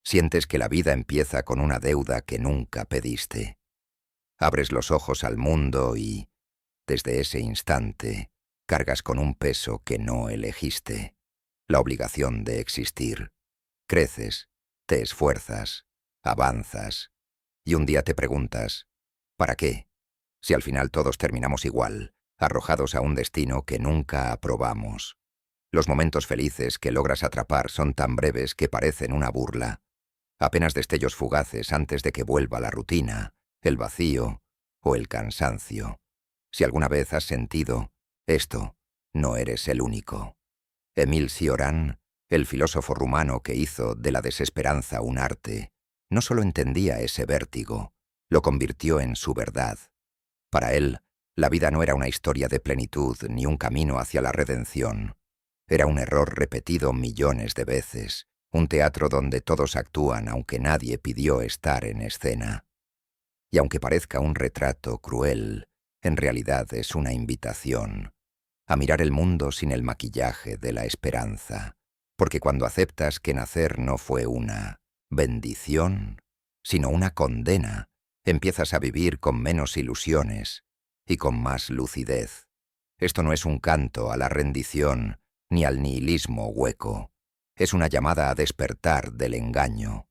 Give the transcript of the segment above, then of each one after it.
Sientes que la vida empieza con una deuda que nunca pediste. Abres los ojos al mundo y, desde ese instante, cargas con un peso que no elegiste, la obligación de existir. Creces, te esfuerzas, avanzas, y un día te preguntas, ¿para qué? Si al final todos terminamos igual, arrojados a un destino que nunca aprobamos. Los momentos felices que logras atrapar son tan breves que parecen una burla. Apenas destellos fugaces antes de que vuelva la rutina, el vacío o el cansancio. Si alguna vez has sentido esto, no eres el único. Émile Cioran, el filósofo rumano que hizo de la desesperanza un arte, no solo entendía ese vértigo, lo convirtió en su verdad. Para él, la vida no era una historia de plenitud ni un camino hacia la redención. Era un error repetido millones de veces, un teatro donde todos actúan aunque nadie pidió estar en escena. Y aunque parezca un retrato cruel, en realidad es una invitación a mirar el mundo sin el maquillaje de la esperanza, porque cuando aceptas que nacer no fue una bendición, sino una condena, empiezas a vivir con menos ilusiones y con más lucidez. Esto no es un canto a la rendición ni al nihilismo hueco. Es una llamada a despertar del engaño.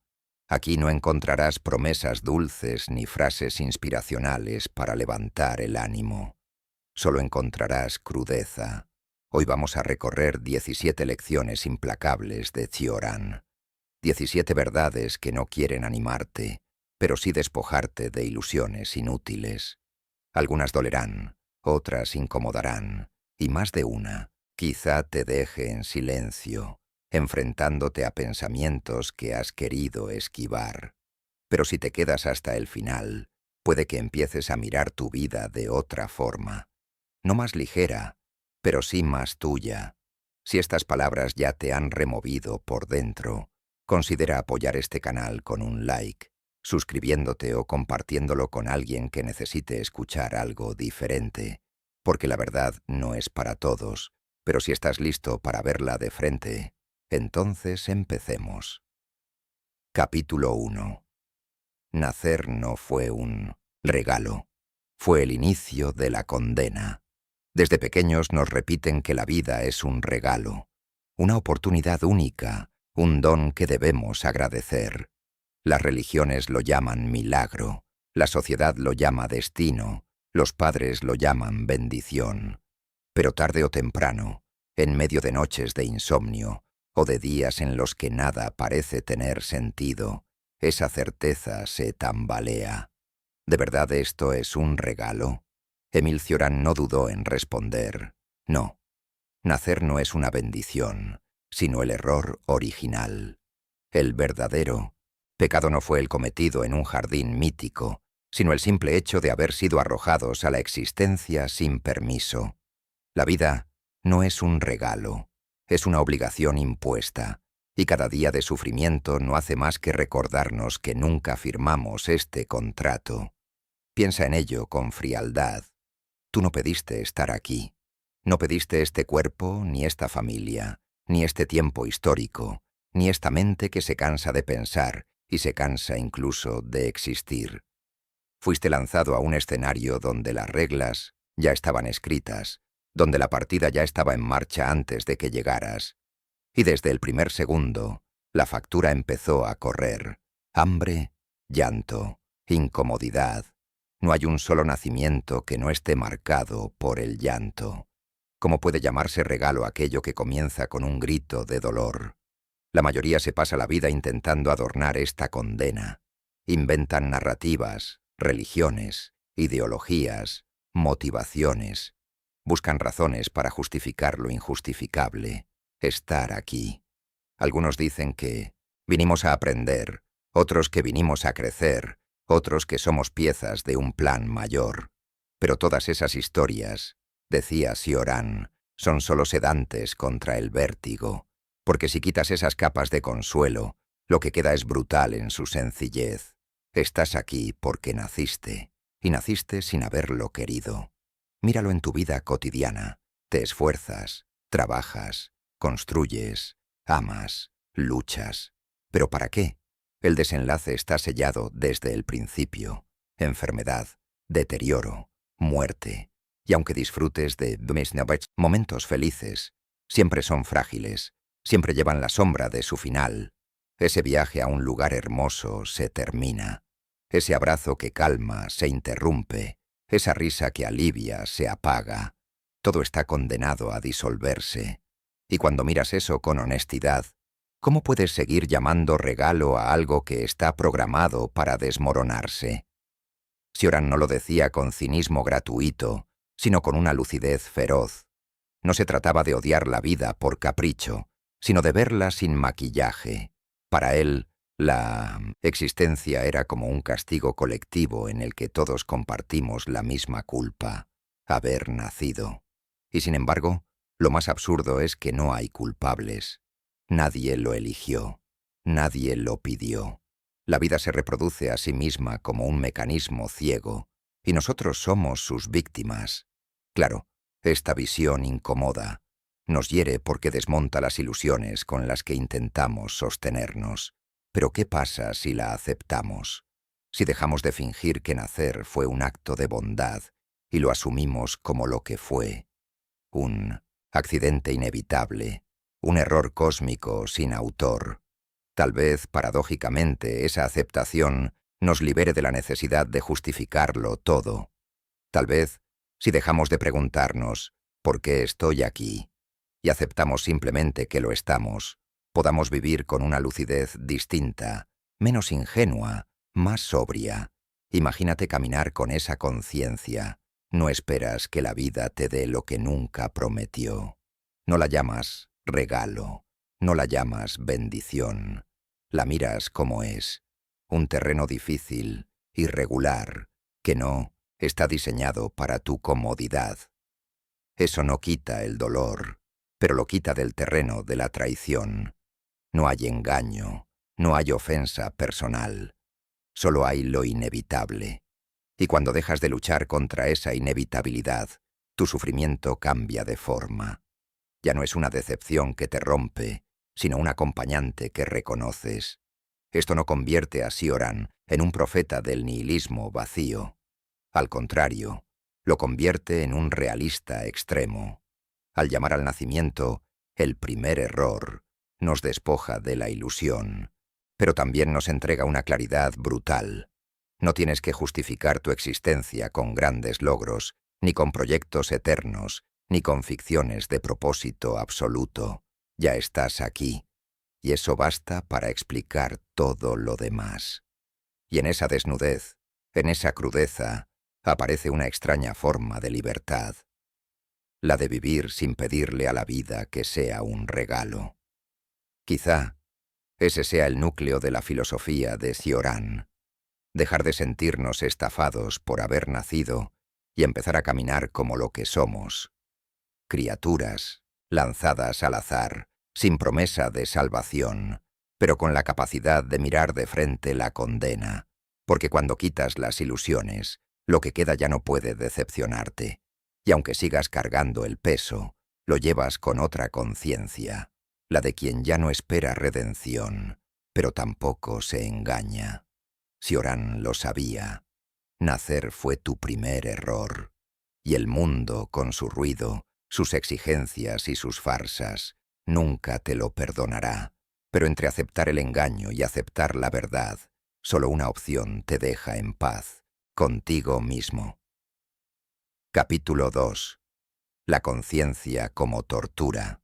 Aquí no encontrarás promesas dulces ni frases inspiracionales para levantar el ánimo. Solo encontrarás crudeza. Hoy vamos a recorrer 17 lecciones implacables de Cioran. 17 verdades que no quieren animarte, pero sí despojarte de ilusiones inútiles. Algunas dolerán, otras incomodarán, y más de una quizá te deje en silencio, enfrentándote a pensamientos que has querido esquivar. Pero si te quedas hasta el final, puede que empieces a mirar tu vida de otra forma. No más ligera, pero sí más tuya. Si estas palabras ya te han removido por dentro, considera apoyar este canal con un like, suscribiéndote o compartiéndolo con alguien que necesite escuchar algo diferente, porque la verdad no es para todos, pero si estás listo para verla de frente, entonces empecemos. Capítulo 1. Nacer no fue un regalo, fue el inicio de la condena. Desde pequeños nos repiten que la vida es un regalo, una oportunidad única, un don que debemos agradecer. Las religiones lo llaman milagro, la sociedad lo llama destino, los padres lo llaman bendición. Pero tarde o temprano, en medio de noches de insomnio o de días en los que nada parece tener sentido, esa certeza se tambalea. ¿De verdad esto es un regalo? Émile Cioran no dudó en responder. No, nacer no es una bendición, sino el error original. El verdadero pecado no fue el cometido en un jardín mítico, sino el simple hecho de haber sido arrojados a la existencia sin permiso. La vida no es un regalo, es una obligación impuesta, y cada día de sufrimiento no hace más que recordarnos que nunca firmamos este contrato. Piensa en ello con frialdad. Tú no pediste estar aquí. No pediste este cuerpo, ni esta familia, ni este tiempo histórico, ni esta mente que se cansa de pensar y se cansa incluso de existir. Fuiste lanzado a un escenario donde las reglas ya estaban escritas, donde la partida ya estaba en marcha antes de que llegaras. Y desde el primer segundo, la factura empezó a correr. Hambre, llanto, incomodidad. No hay un solo nacimiento que no esté marcado por el llanto. ¿Cómo puede llamarse regalo aquello que comienza con un grito de dolor? La mayoría se pasa la vida intentando adornar esta condena. Inventan narrativas, religiones, ideologías, motivaciones. Buscan razones para justificar lo injustificable. Estar aquí. Algunos dicen que vinimos a aprender, otros que vinimos a crecer, otros que somos piezas de un plan mayor. Pero todas esas historias, decía Cioran, son solo sedantes contra el vértigo, porque si quitas esas capas de consuelo, lo que queda es brutal en su sencillez. Estás aquí porque naciste, y naciste sin haberlo querido. Míralo en tu vida cotidiana. Te esfuerzas, trabajas, construyes, amas, luchas. ¿Pero para qué? El desenlace está sellado desde el principio. Enfermedad, deterioro, muerte. Y aunque disfrutes de momentos felices, siempre son frágiles, siempre llevan la sombra de su final. Ese viaje a un lugar hermoso se termina. Ese abrazo que calma se interrumpe. Esa risa que alivia se apaga. Todo está condenado a disolverse. Y cuando miras eso con honestidad, ¿cómo puedes seguir llamando regalo a algo que está programado para desmoronarse? Cioran no lo decía con cinismo gratuito, sino con una lucidez feroz. No se trataba de odiar la vida por capricho, sino de verla sin maquillaje. Para él, la existencia era como un castigo colectivo en el que todos compartimos la misma culpa, haber nacido. Y sin embargo, lo más absurdo es que no hay culpables. Nadie lo eligió, nadie lo pidió. La vida se reproduce a sí misma como un mecanismo ciego, y nosotros somos sus víctimas. Claro, esta visión incomoda. Nos hiere porque desmonta las ilusiones con las que intentamos sostenernos. Pero ¿qué pasa si la aceptamos? Si dejamos de fingir que nacer fue un acto de bondad y lo asumimos como lo que fue, un accidente inevitable, un error cósmico sin autor. Tal vez, paradójicamente, esa aceptación nos libere de la necesidad de justificarlo todo. Tal vez, si dejamos de preguntarnos ¿por qué estoy aquí? Y aceptamos simplemente que lo estamos, podamos vivir con una lucidez distinta, menos ingenua, más sobria. Imagínate caminar con esa conciencia. No esperas que la vida te dé lo que nunca prometió. No la llamas regalo, no la llamas bendición. La miras como es, un terreno difícil, irregular, que no está diseñado para tu comodidad. Eso no quita el dolor, pero lo quita del terreno de la traición. No hay engaño, no hay ofensa personal, solo hay lo inevitable. Y cuando dejas de luchar contra esa inevitabilidad, tu sufrimiento cambia de forma. Ya no es una decepción que te rompe, sino un acompañante que reconoces. Esto no convierte a Cioran en un profeta del nihilismo vacío. Al contrario, lo convierte en un realista extremo. Al llamar al nacimiento el primer error, nos despoja de la ilusión, pero también nos entrega una claridad brutal. No tienes que justificar tu existencia con grandes logros, ni con proyectos eternos, ni con ficciones de propósito absoluto. Ya estás aquí, y eso basta para explicar todo lo demás. Y en esa desnudez, en esa crudeza, aparece una extraña forma de libertad, la de vivir sin pedirle a la vida que sea un regalo. Quizá ese sea el núcleo de la filosofía de Cioran. Dejar de sentirnos estafados por haber nacido y empezar a caminar como lo que somos. Criaturas, lanzadas al azar, sin promesa de salvación, pero con la capacidad de mirar de frente la condena, porque cuando quitas las ilusiones, lo que queda ya no puede decepcionarte, y aunque sigas cargando el peso, lo llevas con otra conciencia, la de quien ya no espera redención, pero tampoco se engaña. Cioran lo sabía. Nacer fue tu primer error, y el mundo, con su ruido, sus exigencias y sus farsas, nunca te lo perdonará. Pero entre aceptar el engaño y aceptar la verdad, solo una opción te deja en paz, contigo mismo. Capítulo 2. La conciencia como tortura.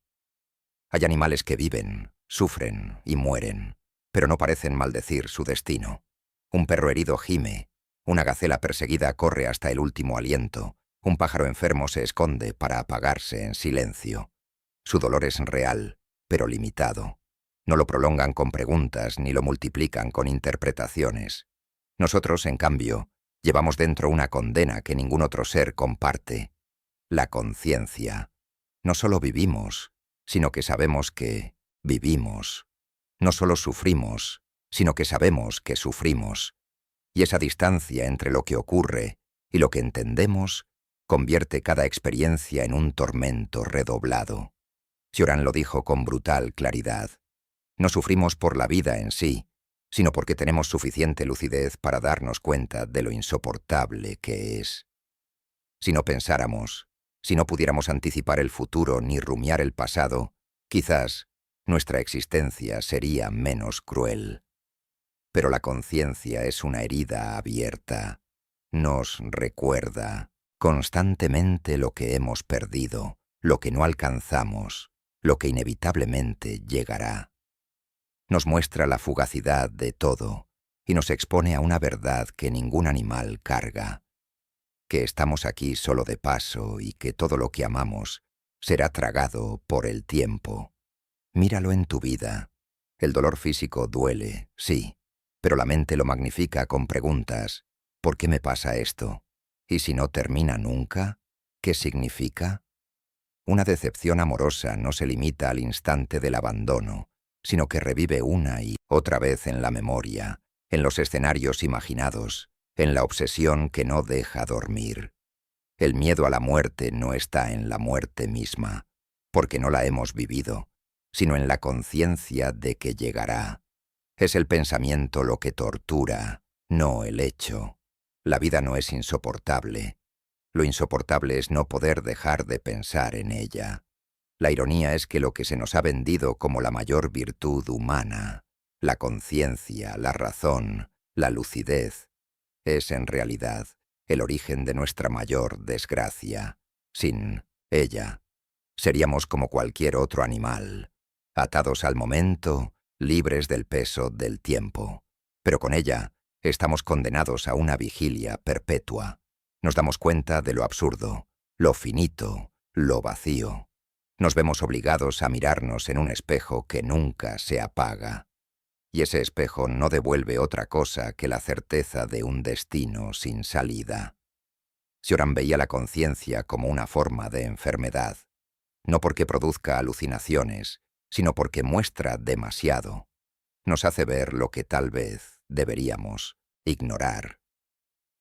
Hay animales que viven, sufren y mueren, pero no parecen maldecir su destino. Un perro herido gime, una gacela perseguida corre hasta el último aliento, un pájaro enfermo se esconde para apagarse en silencio. Su dolor es real, pero limitado. No lo prolongan con preguntas ni lo multiplican con interpretaciones. Nosotros, en cambio, llevamos dentro una condena que ningún otro ser comparte. La conciencia. No solo vivimos, sino que sabemos que vivimos. No solo sufrimos, sino que sabemos que sufrimos. Y esa distancia entre lo que ocurre y lo que entendemos convierte cada experiencia en un tormento redoblado. Cioran lo dijo con brutal claridad. No sufrimos por la vida en sí, sino porque tenemos suficiente lucidez para darnos cuenta de lo insoportable que es. Si no pensáramos, si no pudiéramos anticipar el futuro ni rumiar el pasado, quizás nuestra existencia sería menos cruel. Pero la conciencia es una herida abierta. Nos recuerda constantemente lo que hemos perdido, lo que no alcanzamos, lo que inevitablemente llegará. Nos muestra la fugacidad de todo y nos expone a una verdad que ningún animal carga, que estamos aquí solo de paso y que todo lo que amamos será tragado por el tiempo. Míralo en tu vida. El dolor físico duele, sí, pero la mente lo magnifica con preguntas. ¿Por qué me pasa esto? ¿Y si no termina nunca? ¿Qué significa? Una decepción amorosa no se limita al instante del abandono, sino que revive una y otra vez en la memoria, en los escenarios imaginados, en la obsesión que no deja dormir. El miedo a la muerte no está en la muerte misma, porque no la hemos vivido, sino en la conciencia de que llegará. Es el pensamiento lo que tortura, no el hecho. La vida no es insoportable. Lo insoportable es no poder dejar de pensar en ella. La ironía es que lo que se nos ha vendido como la mayor virtud humana, la conciencia, la razón, la lucidez, es en realidad el origen de nuestra mayor desgracia. Sin ella, seríamos como cualquier otro animal, atados al momento, libres del peso del tiempo. Pero con ella, estamos condenados a una vigilia perpetua. Nos damos cuenta de lo absurdo, lo finito, lo vacío. Nos vemos obligados a mirarnos en un espejo que nunca se apaga. Y ese espejo no devuelve otra cosa que la certeza de un destino sin salida. Cioran veía la conciencia como una forma de enfermedad, no porque produzca alucinaciones, sino porque muestra demasiado. Nos hace ver lo que tal vez deberíamos ignorar.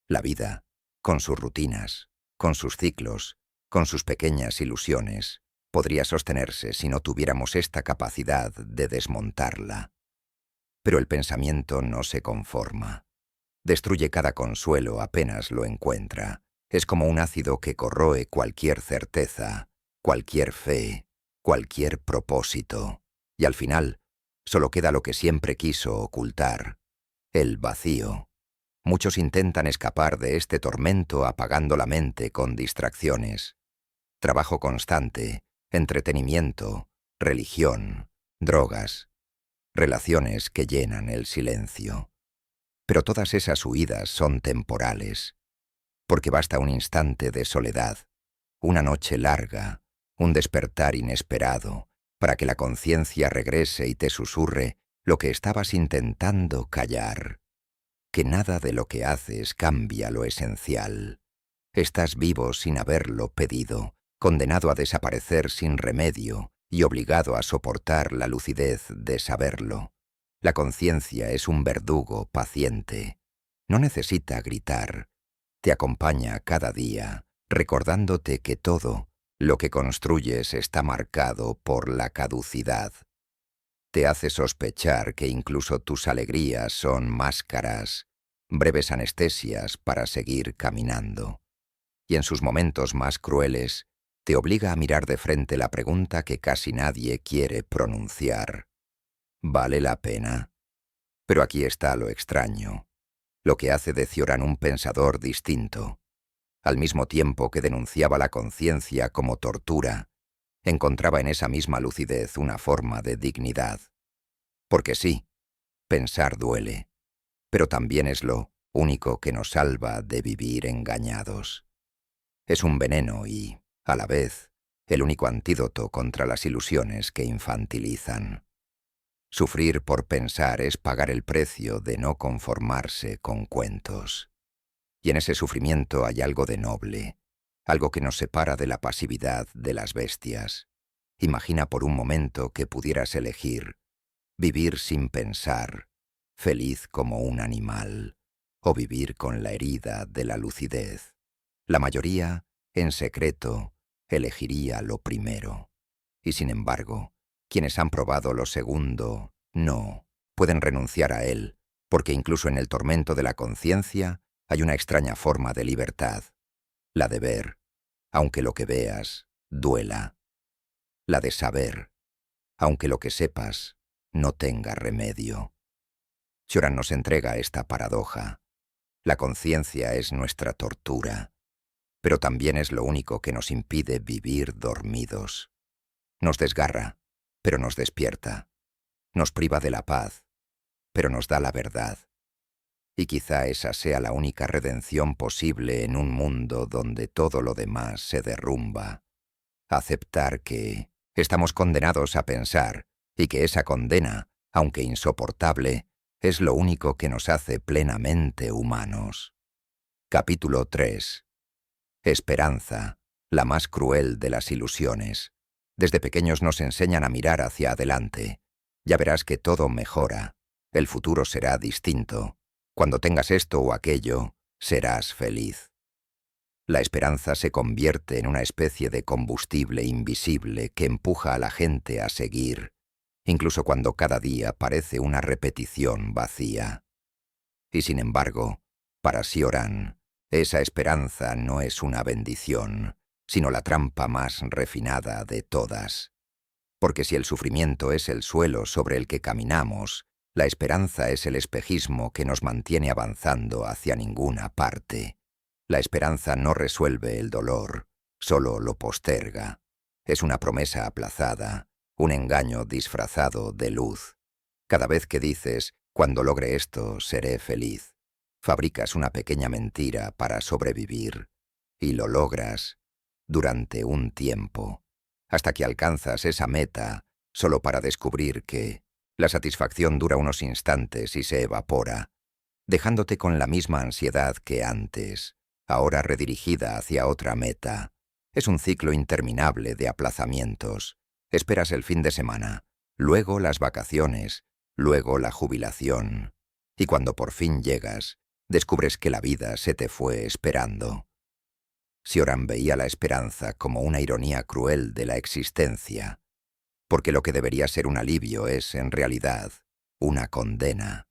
La vida, con sus rutinas, con sus ciclos, con sus pequeñas ilusiones, podría sostenerse si no tuviéramos esta capacidad de desmontarla. Pero el pensamiento no se conforma. Destruye cada consuelo apenas lo encuentra. Es como un ácido que corroe cualquier certeza, cualquier fe, cualquier propósito. Y al final, solo queda lo que siempre quiso ocultar: el vacío. Muchos intentan escapar de este tormento apagando la mente con distracciones. Trabajo constante, entretenimiento, religión, drogas, relaciones que llenan el silencio. Pero todas esas huidas son temporales, porque basta un instante de soledad, una noche larga, un despertar inesperado, para que la conciencia regrese y te susurre lo que estabas intentando callar. Que nada de lo que haces cambia lo esencial. Estás vivo sin haberlo pedido, condenado a desaparecer sin remedio y obligado a soportar la lucidez de saberlo. La conciencia es un verdugo paciente. No necesita gritar. Te acompaña cada día, recordándote que todo lo que construyes está marcado por la caducidad. Te hace sospechar que incluso tus alegrías son máscaras, breves anestesias para seguir caminando. Y en sus momentos más crueles, te obliga a mirar de frente la pregunta que casi nadie quiere pronunciar. ¿Vale la pena? Pero aquí está lo extraño, lo que hace de Cioran un pensador distinto. Al mismo tiempo que denunciaba la conciencia como tortura, encontraba en esa misma lucidez una forma de dignidad. Porque sí, pensar duele, pero también es lo único que nos salva de vivir engañados. Es un veneno y, a la vez, el único antídoto contra las ilusiones que infantilizan. Sufrir por pensar es pagar el precio de no conformarse con cuentos. Y en ese sufrimiento hay algo de noble, algo que nos separa de la pasividad de las bestias. Imagina por un momento que pudieras elegir vivir sin pensar, feliz como un animal, o vivir con la herida de la lucidez. La mayoría, en secreto, elegiría lo primero. Y sin embargo, quienes han probado lo segundo, no pueden renunciar a él, porque incluso en el tormento de la conciencia hay una extraña forma de libertad, la de ver, aunque lo que veas duela, la de saber, aunque lo que sepas no tenga remedio. Cioran nos entrega esta paradoja. La conciencia es nuestra tortura, pero también es lo único que nos impide vivir dormidos. Nos desgarra, pero nos despierta. Nos priva de la paz, pero nos da la verdad. Y quizá esa sea la única redención posible en un mundo donde todo lo demás se derrumba. Aceptar que estamos condenados a pensar y que esa condena, aunque insoportable, es lo único que nos hace plenamente humanos. Capítulo 3. Esperanza, la más cruel de las ilusiones. Desde pequeños nos enseñan a mirar hacia adelante. Ya verás que todo mejora. El futuro será distinto. Cuando tengas esto o aquello, serás feliz. La esperanza se convierte en una especie de combustible invisible que empuja a la gente a seguir, incluso cuando cada día parece una repetición vacía. Y sin embargo, para Cioran, esa esperanza no es una bendición, sino la trampa más refinada de todas. Porque si el sufrimiento es el suelo sobre el que caminamos, la esperanza es el espejismo que nos mantiene avanzando hacia ninguna parte. La esperanza no resuelve el dolor, solo lo posterga. Es una promesa aplazada, un engaño disfrazado de luz. Cada vez que dices, cuando logre esto, seré feliz, fabricas una pequeña mentira para sobrevivir, y lo logras durante un tiempo, hasta que alcanzas esa meta, solo para descubrir que la satisfacción dura unos instantes y se evapora, dejándote con la misma ansiedad que antes, ahora redirigida hacia otra meta. Es un ciclo interminable de aplazamientos. Esperas el fin de semana, luego las vacaciones, luego la jubilación. Y cuando por fin llegas, descubres que la vida se te fue esperando. Cioran veía la esperanza como una ironía cruel de la existencia, porque lo que debería ser un alivio es, en realidad, una condena.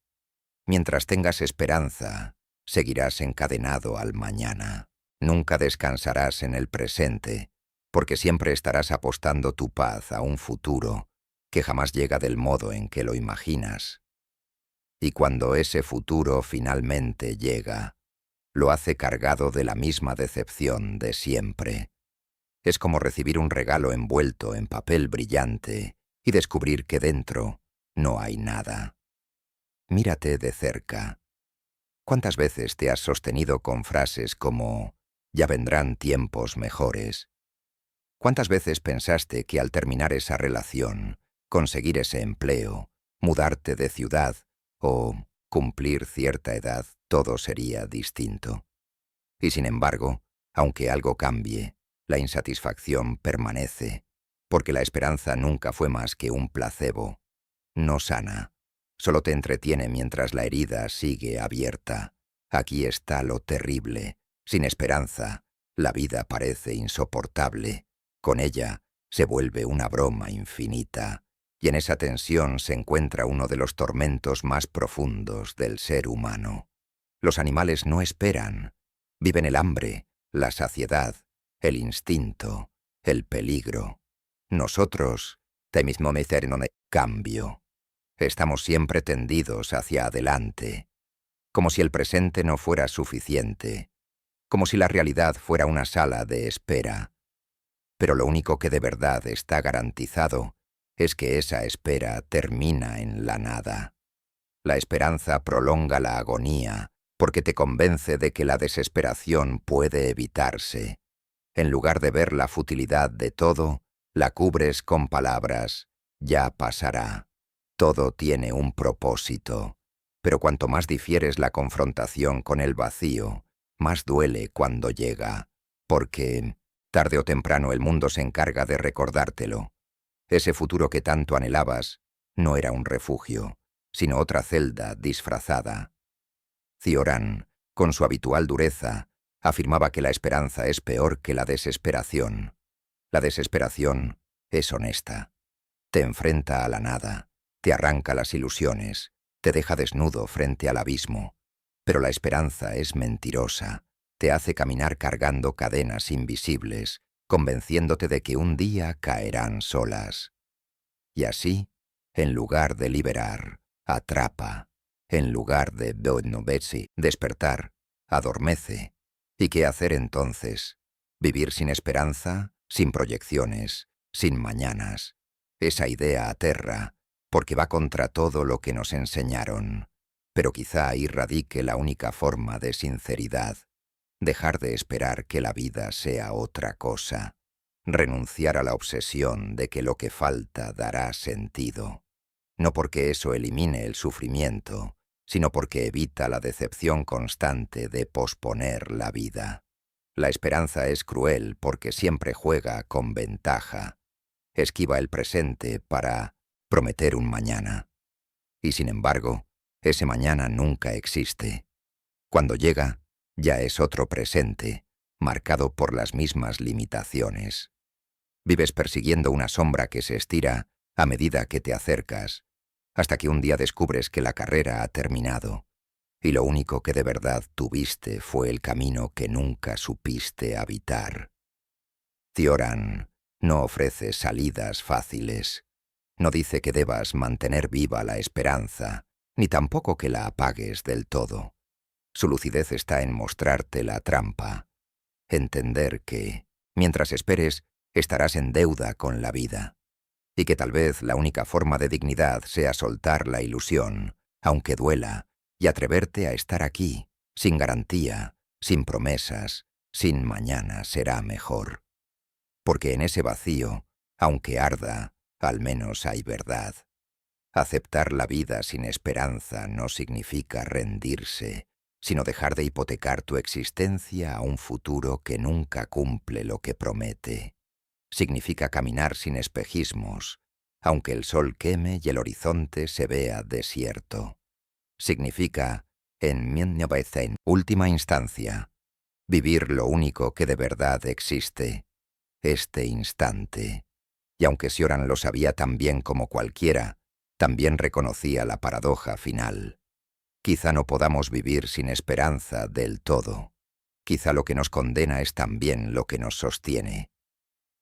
Mientras tengas esperanza, seguirás encadenado al mañana. Nunca descansarás en el presente, porque siempre estarás apostando tu paz a un futuro que jamás llega del modo en que lo imaginas. Y cuando ese futuro finalmente llega, lo hace cargado de la misma decepción de siempre. Es como recibir un regalo envuelto en papel brillante y descubrir que dentro no hay nada. Mírate de cerca. ¿Cuántas veces te has sostenido con frases como «ya vendrán tiempos mejores»? ¿Cuántas veces pensaste que al terminar esa relación, conseguir ese empleo, mudarte de ciudad o cumplir cierta edad, todo sería distinto? Y sin embargo, aunque algo cambie, la insatisfacción permanece, porque la esperanza nunca fue más que un placebo. No sana, solo te entretiene mientras la herida sigue abierta. Aquí está lo terrible. Sin esperanza, la vida parece insoportable. Con ella se vuelve una broma infinita, y en esa tensión se encuentra uno de los tormentos más profundos del ser humano. Los animales no esperan. Viven el hambre, la saciedad, el instinto, el peligro. Nosotros, cambio. Estamos siempre tendidos hacia adelante, como si el presente no fuera suficiente, como si la realidad fuera una sala de espera. Pero lo único que de verdad está garantizado es que esa espera termina en la nada. La esperanza prolonga la agonía porque te convence de que la desesperación puede evitarse. En lugar de ver la futilidad de todo, la cubres con palabras, ya pasará. Todo tiene un propósito, pero cuanto más difieres la confrontación con el vacío, más duele cuando llega, porque tarde o temprano el mundo se encarga de recordártelo. Ese futuro que tanto anhelabas no era un refugio, sino otra celda disfrazada. Cioran, con su habitual dureza, afirmaba que la esperanza es peor que la desesperación. La desesperación es honesta. Te enfrenta a la nada, te arranca las ilusiones, te deja desnudo frente al abismo, pero la esperanza es mentirosa, te hace caminar cargando cadenas invisibles, convenciéndote de que un día caerán solas. Y así, en lugar de liberar, atrapa, en lugar de despertar, adormece. ¿Y qué hacer entonces? ¿Vivir sin esperanza, sin proyecciones, sin mañanas? Esa idea aterra, porque va contra todo lo que nos enseñaron. Pero quizá ahí radique la única forma de sinceridad. Dejar de esperar que la vida sea otra cosa. Renunciar a la obsesión de que lo que falta dará sentido. No porque eso elimine el sufrimiento, sino porque evita la decepción constante de posponer la vida. La esperanza es cruel porque siempre juega con ventaja. Esquiva el presente para prometer un mañana. Y sin embargo, ese mañana nunca existe. Cuando llega, ya es otro presente, marcado por las mismas limitaciones. Vives persiguiendo una sombra que se estira a medida que te acercas, hasta que un día descubres que la carrera ha terminado, y lo único que de verdad tuviste fue el camino que nunca supiste habitar. Cioran no ofrece salidas fáciles. No dice que debas mantener viva la esperanza, ni tampoco que la apagues del todo. Su lucidez está en mostrarte la trampa, entender que, mientras esperes, estarás en deuda con la vida, y que tal vez la única forma de dignidad sea soltar la ilusión, aunque duela, y atreverte a estar aquí, sin garantía, sin promesas, sin mañana será mejor. Porque en ese vacío, aunque arda, al menos hay verdad. Aceptar la vida sin esperanza no significa rendirse, sino dejar de hipotecar tu existencia a un futuro que nunca cumple lo que promete. Significa caminar sin espejismos, aunque el sol queme y el horizonte se vea desierto. Significa, en última instancia, vivir lo único que de verdad existe, este instante. Y aunque Cioran lo sabía tan bien como cualquiera, también reconocía la paradoja final. Quizá no podamos vivir sin esperanza del todo. Quizá lo que nos condena es también lo que nos sostiene.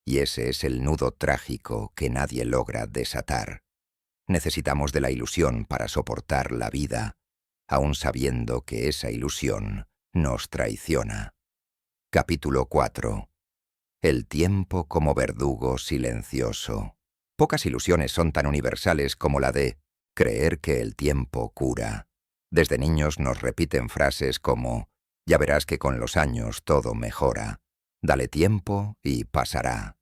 Y ese es el nudo trágico que nadie logra desatar. Necesitamos de la ilusión para soportar la vida, aun sabiendo que esa ilusión nos traiciona. Capítulo 4. El tiempo como verdugo silencioso. Pocas ilusiones son tan universales como la de creer que el tiempo cura. Desde niños nos repiten frases como «Ya verás que con los años todo mejora. Dale tiempo y pasará.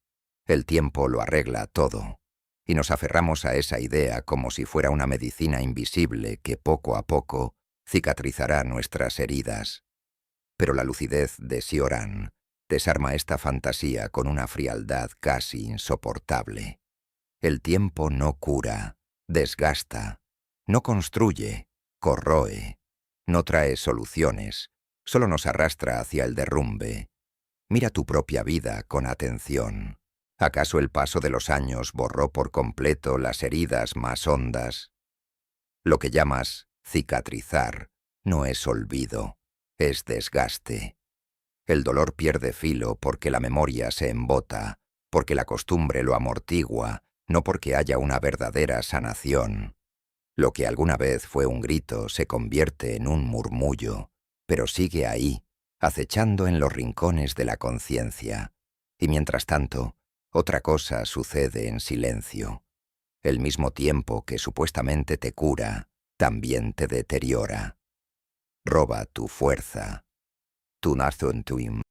El tiempo lo arregla todo». Y nos aferramos a esa idea como si fuera una medicina invisible que poco a poco cicatrizará nuestras heridas. Pero la lucidez de Cioran desarma esta fantasía con una frialdad casi insoportable. El tiempo no cura, desgasta, no construye, corroe, no trae soluciones, solo nos arrastra hacia el derrumbe. Mira tu propia vida con atención. ¿Acaso el paso de los años borró por completo las heridas más hondas? Lo que llamas cicatrizar no es olvido, es desgaste. El dolor pierde filo porque la memoria se embota, porque la costumbre lo amortigua, no porque haya una verdadera sanación. Lo que alguna vez fue un grito se convierte en un murmullo, pero sigue ahí, acechando en los rincones de la conciencia. Y mientras tanto, otra cosa sucede en silencio. El mismo tiempo que supuestamente te cura, también te deteriora. Roba tu fuerza, tu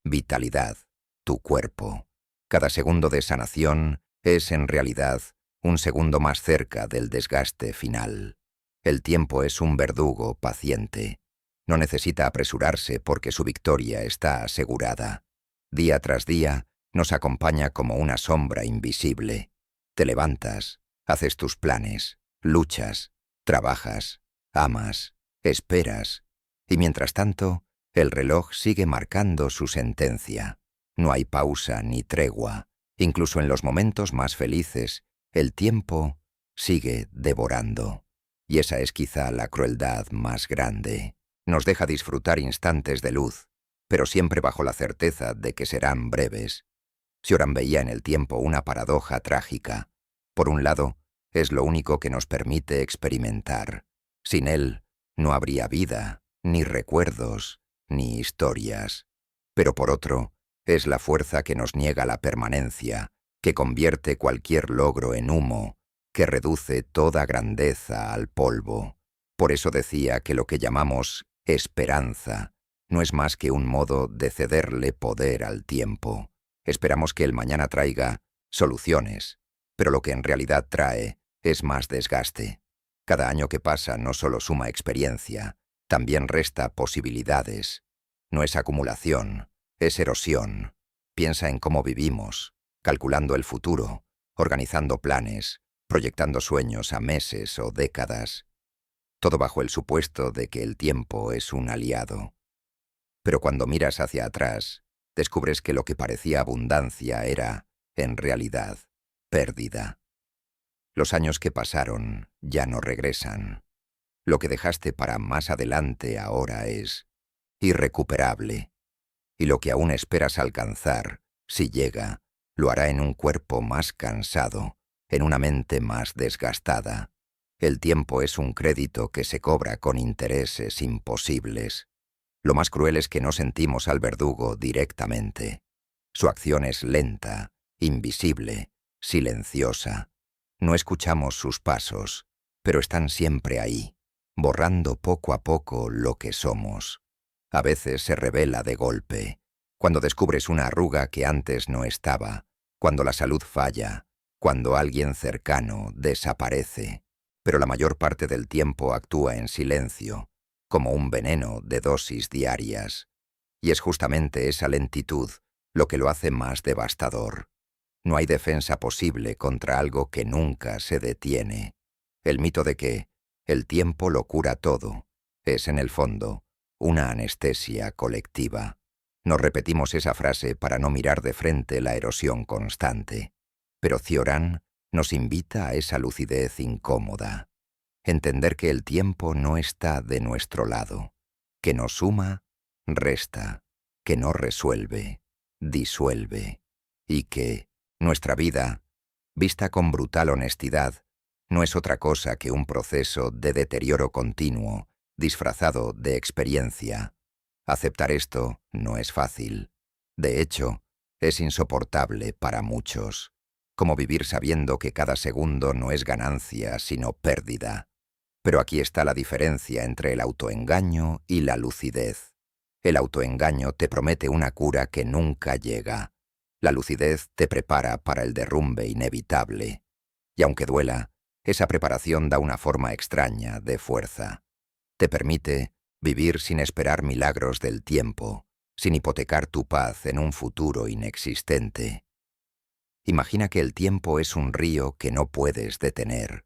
vitalidad, tu cuerpo. Cada segundo de sanación es, en realidad, un segundo más cerca del desgaste final. El tiempo es un verdugo paciente. No necesita apresurarse porque su victoria está asegurada. Día tras día, nos acompaña como una sombra invisible. Te levantas, haces tus planes, luchas, trabajas, amas, esperas, y mientras tanto, el reloj sigue marcando su sentencia. No hay pausa ni tregua. Incluso en los momentos más felices, el tiempo sigue devorando. Y esa es quizá la crueldad más grande. Nos deja disfrutar instantes de luz, pero siempre bajo la certeza de que serán breves. Cioran veía en el tiempo una paradoja trágica. Por un lado, es lo único que nos permite experimentar. Sin él, no habría vida, ni recuerdos, ni historias. Pero por otro, es la fuerza que nos niega la permanencia, que convierte cualquier logro en humo, que reduce toda grandeza al polvo. Por eso decía que lo que llamamos esperanza no es más que un modo de cederle poder al tiempo. Esperamos que el mañana traiga soluciones, pero lo que en realidad trae es más desgaste. Cada año que pasa no solo suma experiencia, también resta posibilidades. No es acumulación, es erosión. Piensa en cómo vivimos, calculando el futuro, organizando planes, proyectando sueños a meses o décadas. Todo bajo el supuesto de que el tiempo es un aliado. Pero cuando miras hacia atrás, descubres que lo que parecía abundancia era, en realidad, pérdida. Los años que pasaron ya no regresan. Lo que dejaste para más adelante ahora es irrecuperable. Y lo que aún esperas alcanzar, si llega, lo hará en un cuerpo más cansado, en una mente más desgastada. El tiempo es un crédito que se cobra con intereses imposibles. Lo más cruel es que no sentimos al verdugo directamente. Su acción es lenta, invisible, silenciosa. No escuchamos sus pasos, pero están siempre ahí, borrando poco a poco lo que somos. A veces se revela de golpe, cuando descubres una arruga que antes no estaba, cuando la salud falla, cuando alguien cercano desaparece. Pero la mayor parte del tiempo actúa en silencio, como un veneno de dosis diarias. Y es justamente esa lentitud lo que lo hace más devastador. No hay defensa posible contra algo que nunca se detiene. El mito de que el tiempo lo cura todo es, en el fondo, una anestesia colectiva. Nos repetimos esa frase para no mirar de frente la erosión constante. Pero Cioran nos invita a esa lucidez incómoda. Entender que el tiempo no está de nuestro lado, que no suma, resta, que no resuelve, disuelve, y que nuestra vida, vista con brutal honestidad, no es otra cosa que un proceso de deterioro continuo, disfrazado de experiencia. Aceptar esto no es fácil. De hecho, es insoportable para muchos, como vivir sabiendo que cada segundo no es ganancia, sino pérdida. Pero aquí está la diferencia entre el autoengaño y la lucidez. El autoengaño te promete una cura que nunca llega. La lucidez te prepara para el derrumbe inevitable. Y aunque duela, esa preparación da una forma extraña de fuerza. Te permite vivir sin esperar milagros del tiempo, sin hipotecar tu paz en un futuro inexistente. Imagina que el tiempo es un río que no puedes detener.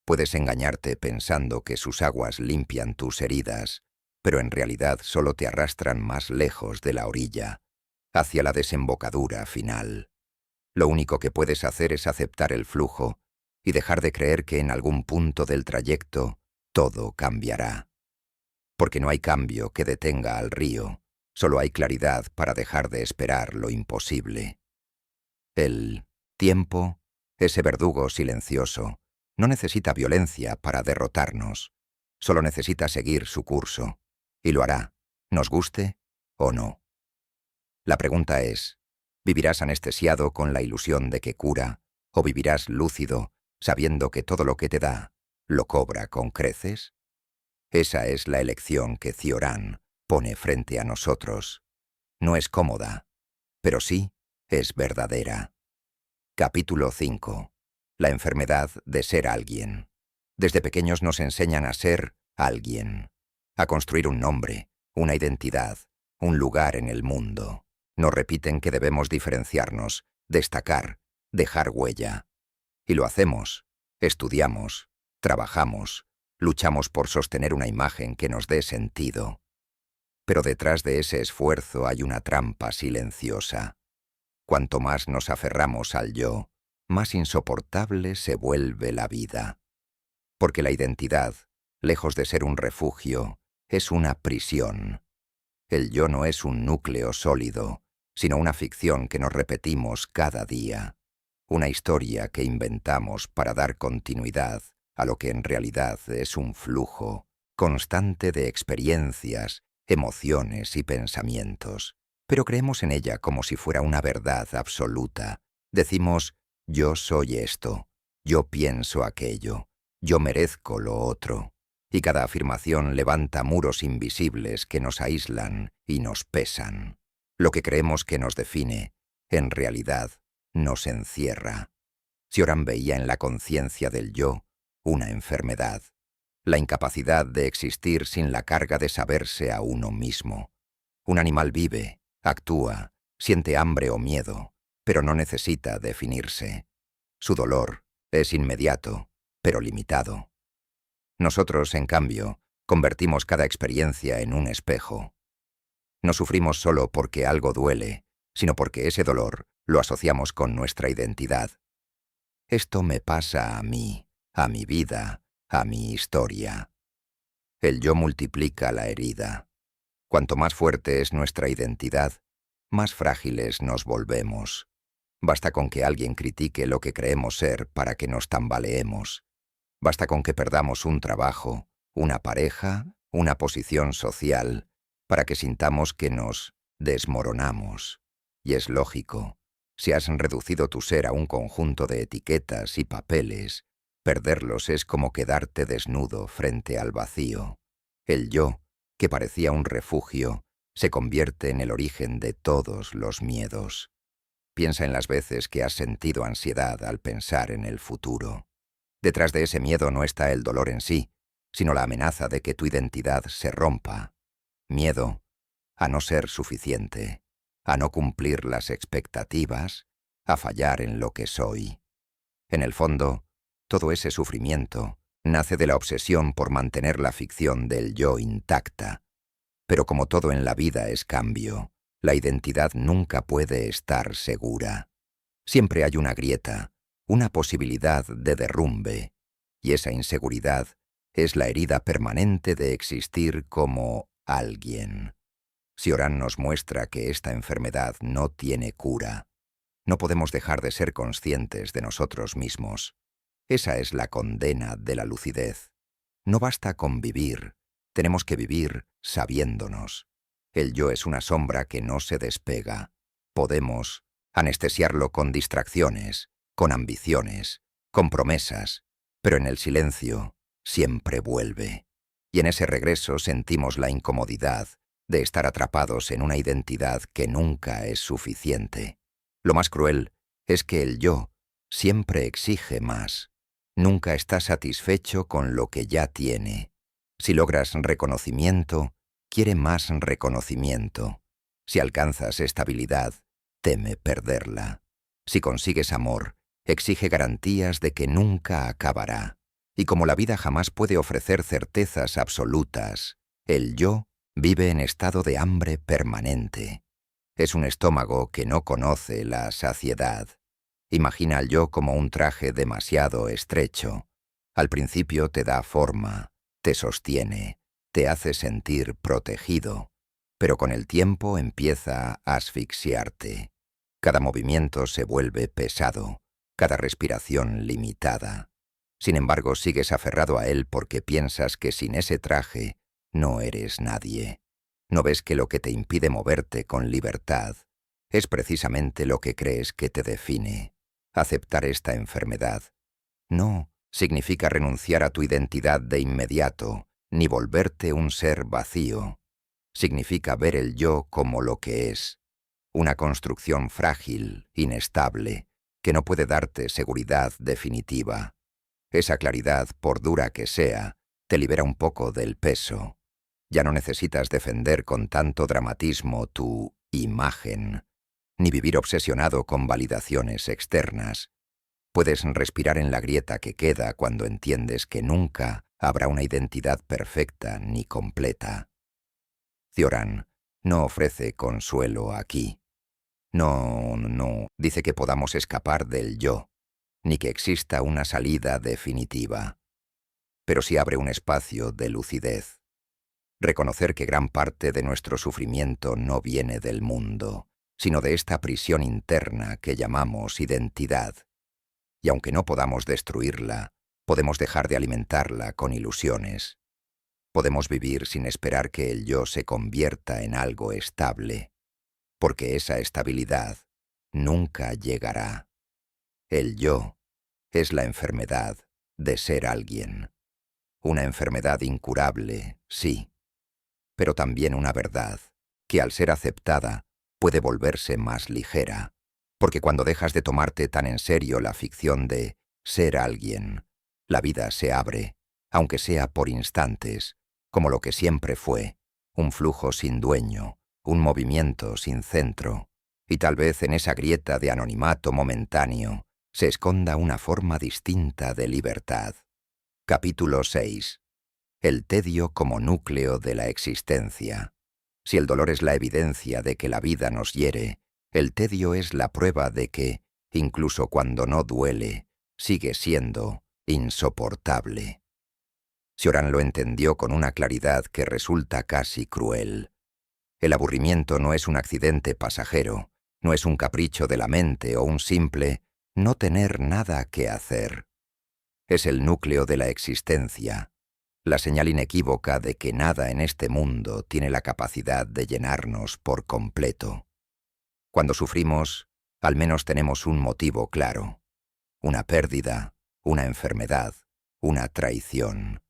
Puedes engañarte pensando que sus aguas limpian tus heridas, pero en realidad solo te arrastran más lejos de la orilla, hacia la desembocadura final. Lo único que puedes hacer es aceptar el flujo y dejar de creer que en algún punto del trayecto todo cambiará. Porque no hay cambio que detenga al río, solo hay claridad para dejar de esperar lo imposible. El tiempo, ese verdugo silencioso, no necesita violencia para derrotarnos, solo necesita seguir su curso, y lo hará, nos guste o no. La pregunta es, ¿vivirás anestesiado con la ilusión de que cura, o vivirás lúcido, sabiendo que todo lo que te da, lo cobra con creces? Esa es la elección que Cioran pone frente a nosotros. No es cómoda, pero sí es verdadera. Capítulo 5. La enfermedad de ser alguien. Desde pequeños nos enseñan a ser alguien, a construir un nombre, una identidad, un lugar en el mundo. Nos repiten que debemos diferenciarnos, destacar, dejar huella. Y lo hacemos, estudiamos, trabajamos, luchamos por sostener una imagen que nos dé sentido. Pero detrás de ese esfuerzo hay una trampa silenciosa. Cuanto más nos aferramos al yo, más insoportable se vuelve la vida. porque la identidad, lejos de ser un refugio, es una prisión. El yo no es un núcleo sólido, sino una ficción que nos repetimos cada día, una historia que inventamos para dar continuidad a lo que en realidad es un flujo constante de experiencias, emociones y pensamientos. Pero creemos en ella como si fuera una verdad absoluta. Decimos, yo soy esto, yo pienso aquello, yo merezco lo otro. Y cada afirmación levanta muros invisibles que nos aíslan y nos pesan. Lo que creemos que nos define, en realidad, nos encierra. Cioran veía en la conciencia del yo una enfermedad, la incapacidad de existir sin la carga de saberse a uno mismo. Un animal vive, actúa, siente hambre o miedo, pero no necesita definirse. Su dolor es inmediato, pero limitado. Nosotros, en cambio, convertimos cada experiencia en un espejo. No sufrimos solo porque algo duele, sino porque ese dolor lo asociamos con nuestra identidad. Esto me pasa a mí, a mi vida, a mi historia. El yo multiplica la herida. Cuanto más fuerte es nuestra identidad, más frágiles nos volvemos. Basta con que alguien critique lo que creemos ser para que nos tambaleemos. Basta con que perdamos un trabajo, una pareja, una posición social, para que sintamos que nos desmoronamos. Y es lógico. Si has reducido tu ser a un conjunto de etiquetas y papeles, perderlos es como quedarte desnudo frente al vacío. El yo, que parecía un refugio, se convierte en el origen de todos los miedos. Piensa en las veces que has sentido ansiedad al pensar en el futuro. Detrás de ese miedo no está el dolor en sí, sino la amenaza de que tu identidad se rompa. Miedo a no ser suficiente, a no cumplir las expectativas, a fallar en lo que soy. En el fondo, todo ese sufrimiento nace de la obsesión por mantener la ficción del yo intacta. Pero como todo en la vida es cambio, la identidad nunca puede estar segura. Siempre hay una grieta, una posibilidad de derrumbe, y esa inseguridad es la herida permanente de existir como alguien. Cioran nos muestra que esta enfermedad no tiene cura. No podemos dejar de ser conscientes de nosotros mismos. Esa es la condena de la lucidez. No basta con vivir, tenemos que vivir sabiéndonos. El yo es una sombra que no se despega. Podemos anestesiarlo con distracciones, con ambiciones, con promesas, pero en el silencio siempre vuelve. Y en ese regreso sentimos la incomodidad de estar atrapados en una identidad que nunca es suficiente. Lo más cruel es que el yo siempre exige más. Nunca está satisfecho con lo que ya tiene. Si logras reconocimiento, quiere más reconocimiento. Si alcanzas estabilidad, teme perderla. Si consigues amor, exige garantías de que nunca acabará. Y como la vida jamás puede ofrecer certezas absolutas, el yo vive en estado de hambre permanente. Es un estómago que no conoce la saciedad. Imagina al yo como un traje demasiado estrecho. Al principio te da forma, te sostiene, te hace sentir protegido, pero con el tiempo empieza a asfixiarte. Cada movimiento se vuelve pesado, cada respiración limitada. Sin embargo, sigues aferrado a él porque piensas que sin ese traje no eres nadie. ¿No ves que lo que te impide moverte con libertad es precisamente lo que crees que te define? Aceptar esta enfermedad no significa renunciar a tu identidad de inmediato, ni volverte un ser vacío. Significa ver el yo como lo que es, una construcción frágil, inestable, que no puede darte seguridad definitiva. Esa claridad, por dura que sea, te libera un poco del peso. Ya no necesitas defender con tanto dramatismo tu imagen, ni vivir obsesionado con validaciones externas. Puedes respirar en la grieta que queda cuando entiendes que nunca habrá una identidad perfecta ni completa. Cioran no ofrece consuelo aquí. No dice que podamos escapar del yo, ni que exista una salida definitiva. pero sí abre un espacio de lucidez. Reconocer que gran parte de nuestro sufrimiento no viene del mundo, sino de esta prisión interna que llamamos identidad. Y aunque no podamos destruirla, podemos dejar de alimentarla con ilusiones. Podemos vivir sin esperar que el yo se convierta en algo estable, porque esa estabilidad nunca llegará. El yo es la enfermedad de ser alguien. Una enfermedad incurable, sí, pero también una verdad que al ser aceptada puede volverse más ligera, porque cuando dejas de tomarte tan en serio la ficción de ser alguien, la vida se abre, aunque sea por instantes, como lo que siempre fue, un flujo sin dueño, un movimiento sin centro, y tal vez en esa grieta de anonimato momentáneo se esconda una forma distinta de libertad. Capítulo 6. El tedio como núcleo de la existencia. Si el dolor es la evidencia de que la vida nos hiere, el tedio es la prueba de que, incluso cuando no duele, sigue siendo insoportable. Cioran lo entendió con una claridad que resulta casi cruel. El aburrimiento no es un accidente pasajero, no es un capricho de la mente o un simple no tener nada que hacer. Es el núcleo de la existencia, la señal inequívoca de que nada en este mundo tiene la capacidad de llenarnos por completo. Cuando sufrimos, al menos tenemos un motivo claro: una pérdida, una enfermedad, una traición.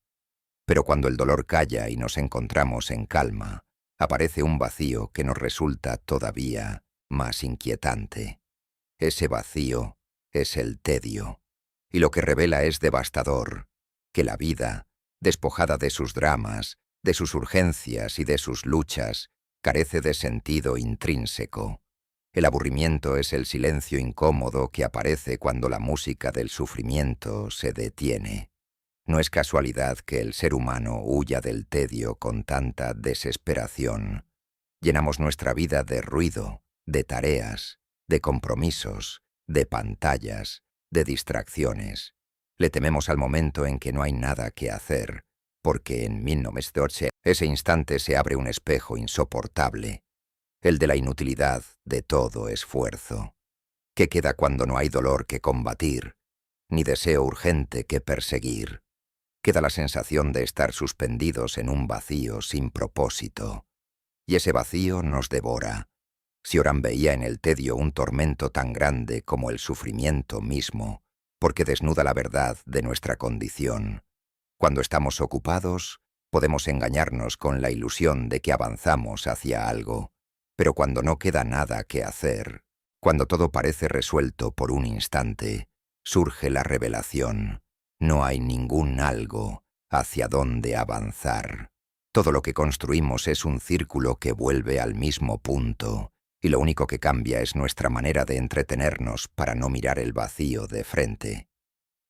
Pero cuando el dolor calla y nos encontramos en calma, aparece un vacío que nos resulta todavía más inquietante. Ese vacío es el tedio, y lo que revela es devastador, que la vida, despojada de sus dramas, de sus urgencias y de sus luchas, carece de sentido intrínseco. El aburrimiento es el silencio incómodo que aparece cuando la música del sufrimiento se detiene. No es casualidad que el ser humano huya del tedio con tanta desesperación. Llenamos nuestra vida de ruido, de tareas, de compromisos, de pantallas, de distracciones. Le tememos al momento en que no hay nada que hacer, porque en 1908 ese instante se abre un espejo insoportable, el de la inutilidad de todo esfuerzo. ¿Qué queda cuando no hay dolor que combatir, ni deseo urgente que perseguir? Queda la sensación de estar suspendidos en un vacío sin propósito. Y ese vacío nos devora. Cioran veía en el tedio un tormento tan grande como el sufrimiento mismo, porque desnuda la verdad de nuestra condición. Cuando estamos ocupados, podemos engañarnos con la ilusión de que avanzamos hacia algo, pero cuando no queda nada que hacer, cuando todo parece resuelto por un instante, surge la revelación. No hay ningún algo hacia dónde avanzar. Todo lo que construimos es un círculo que vuelve al mismo punto, y lo único que cambia es nuestra manera de entretenernos para no mirar el vacío de frente.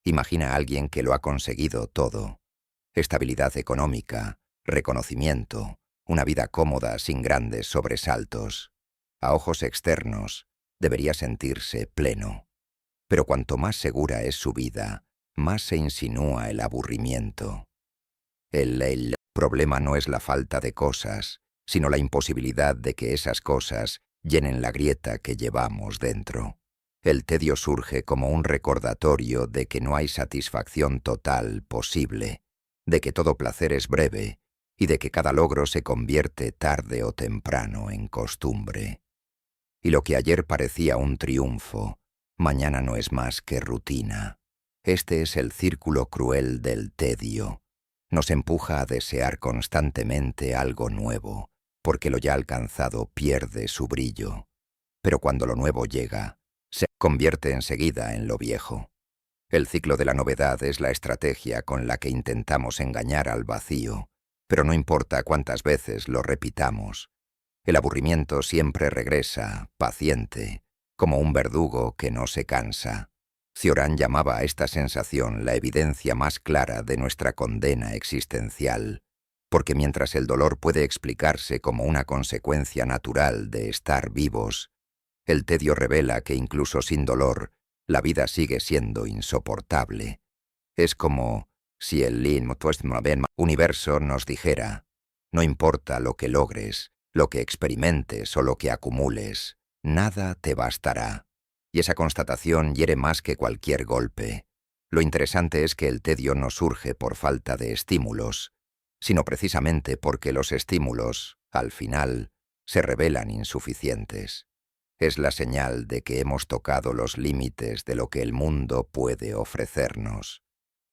Imagina a alguien que lo ha conseguido todo: estabilidad económica, reconocimiento, una vida cómoda sin grandes sobresaltos. A ojos externos, debería sentirse pleno. Pero cuanto más segura es su vida, más se insinúa el aburrimiento. El problema no es la falta de cosas, sino la imposibilidad de que esas cosas llenen la grieta que llevamos dentro. El tedio surge como un recordatorio de que no hay satisfacción total posible, de que todo placer es breve y de que cada logro se convierte tarde o temprano en costumbre. Y lo que ayer parecía un triunfo, mañana no es más que rutina. Este es el círculo cruel del tedio. Nos empuja a desear constantemente algo nuevo, porque lo ya alcanzado pierde su brillo. Pero cuando lo nuevo llega, se convierte enseguida en lo viejo. El ciclo de la novedad es la estrategia con la que intentamos engañar al vacío, pero no importa cuántas veces lo repitamos. El aburrimiento siempre regresa, paciente, como un verdugo que no se cansa. Cioran llamaba a esta sensación la evidencia más clara de nuestra condena existencial, porque mientras el dolor puede explicarse como una consecuencia natural de estar vivos, el tedio revela que incluso sin dolor, la vida sigue siendo insoportable. Es como Si el universo nos dijera, no importa lo que logres, lo que experimentes o lo que acumules, nada te bastará. Y esa constatación hiere más que cualquier golpe. Lo interesante es que el tedio no surge por falta de estímulos, sino precisamente porque los estímulos, al final, se revelan insuficientes. Es la señal de que hemos tocado los límites de lo que el mundo puede ofrecernos.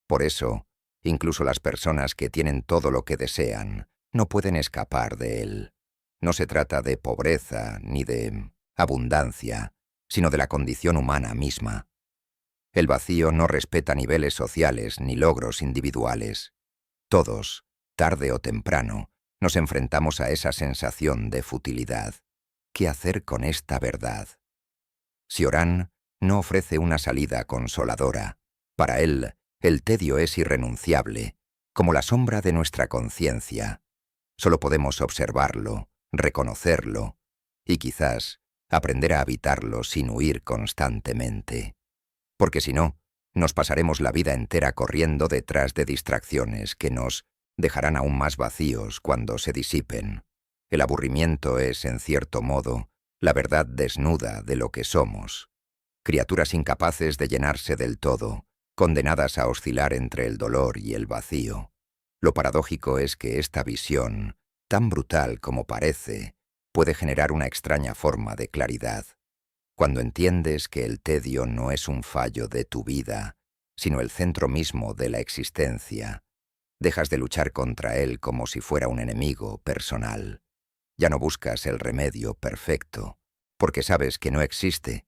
Por eso, incluso las personas que tienen todo lo que desean, no pueden escapar de él. No se trata de pobreza ni de abundancia, sino de la condición humana misma. El vacío no respeta niveles sociales ni logros individuales. Todos, tarde o temprano, nos enfrentamos a esa sensación de futilidad. ¿Qué hacer con esta verdad? Cioran no ofrece una salida consoladora. Para él, el tedio es irrenunciable, como la sombra de nuestra conciencia. Solo podemos observarlo, reconocerlo, y quizás aprender a habitarlo sin huir constantemente. Porque si no, nos pasaremos la vida entera corriendo detrás de distracciones que nos dejarán aún más vacíos cuando se disipen. El aburrimiento es, en cierto modo, la verdad desnuda de lo que somos. Criaturas incapaces de llenarse del todo, condenadas a oscilar entre el dolor y el vacío. Lo paradójico es que esta visión, tan brutal como parece, puede generar una extraña forma de claridad. Cuando entiendes que el tedio no es un fallo de tu vida, sino el centro mismo de la existencia, dejas de luchar contra él como si fuera un enemigo personal. Ya no buscas el remedio perfecto, porque sabes que no existe.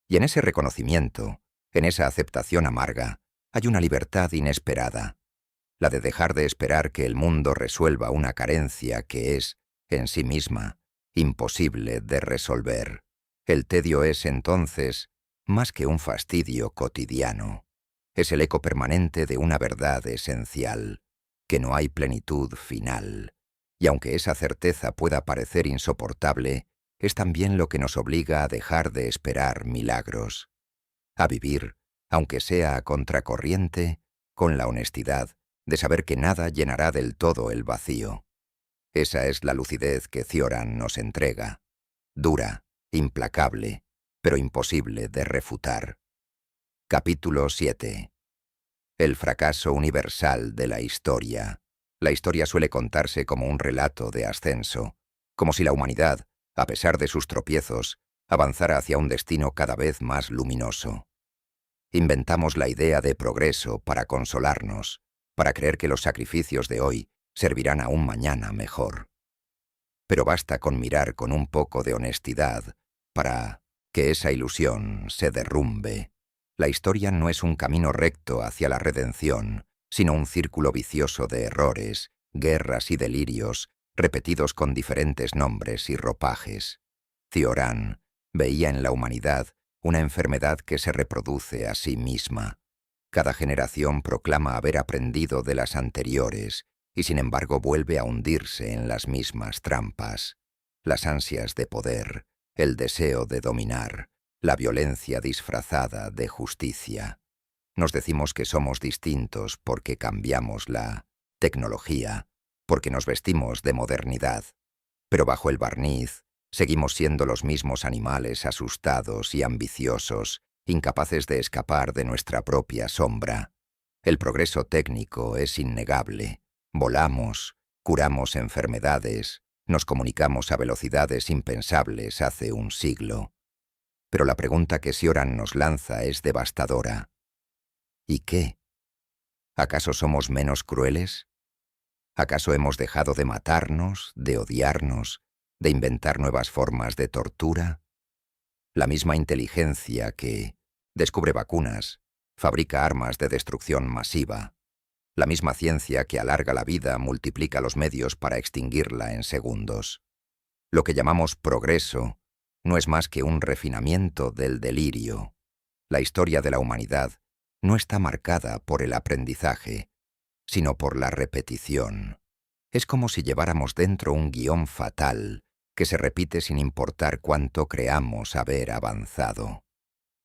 Y en ese reconocimiento, en esa aceptación amarga, hay una libertad inesperada, la de dejar de esperar que el mundo resuelva una carencia que es, en sí misma, imposible de resolver. El tedio es, entonces, más que un fastidio cotidiano. Es el eco permanente de una verdad esencial, que no hay plenitud final. Y aunque esa certeza pueda parecer insoportable, es también lo que nos obliga a dejar de esperar milagros, a vivir, aunque sea a contracorriente, con la honestidad de saber que nada llenará del todo el vacío. Esa es la lucidez que Cioran nos entrega, dura, implacable, pero imposible de refutar. Capítulo 7. El fracaso universal de la historia. La historia suele contarse como un relato de ascenso, como si la humanidad, a pesar de sus tropiezos, avanzara hacia un destino cada vez más luminoso. Inventamos la idea de progreso para consolarnos, para creer que los sacrificios de hoy servirán a un mañana mejor. Pero basta con mirar con un poco de honestidad para que esa ilusión se derrumbe. La historia no es un camino recto hacia la redención, sino un círculo vicioso de errores, guerras y delirios, repetidos con diferentes nombres y ropajes. Cioran veía en la humanidad una enfermedad que se reproduce a sí misma. Cada generación proclama haber aprendido de las anteriores y sin embargo vuelve a hundirse en las mismas trampas. Las ansias de poder, el deseo de dominar, la violencia disfrazada de justicia. Nos decimos que somos distintos porque cambiamos la tecnología, porque nos vestimos de modernidad, pero bajo el barniz seguimos siendo los mismos animales asustados y ambiciosos, incapaces de escapar de nuestra propia sombra. El progreso técnico es innegable. Volamos, curamos enfermedades, nos comunicamos a velocidades impensables hace un siglo. Pero la pregunta que Cioran nos lanza es devastadora. ¿Y qué? ¿Acaso somos menos crueles? ¿Acaso hemos dejado de matarnos, de odiarnos, de inventar nuevas formas de tortura? La misma inteligencia que descubre vacunas, fabrica armas de destrucción masiva. La misma ciencia que alarga la vida multiplica los medios para extinguirla en segundos. Lo que llamamos progreso no es más que un refinamiento del delirio. La historia de la humanidad no está marcada por el aprendizaje, sino por la repetición. Es como si lleváramos dentro un guión fatal que se repite sin importar cuánto creamos haber avanzado.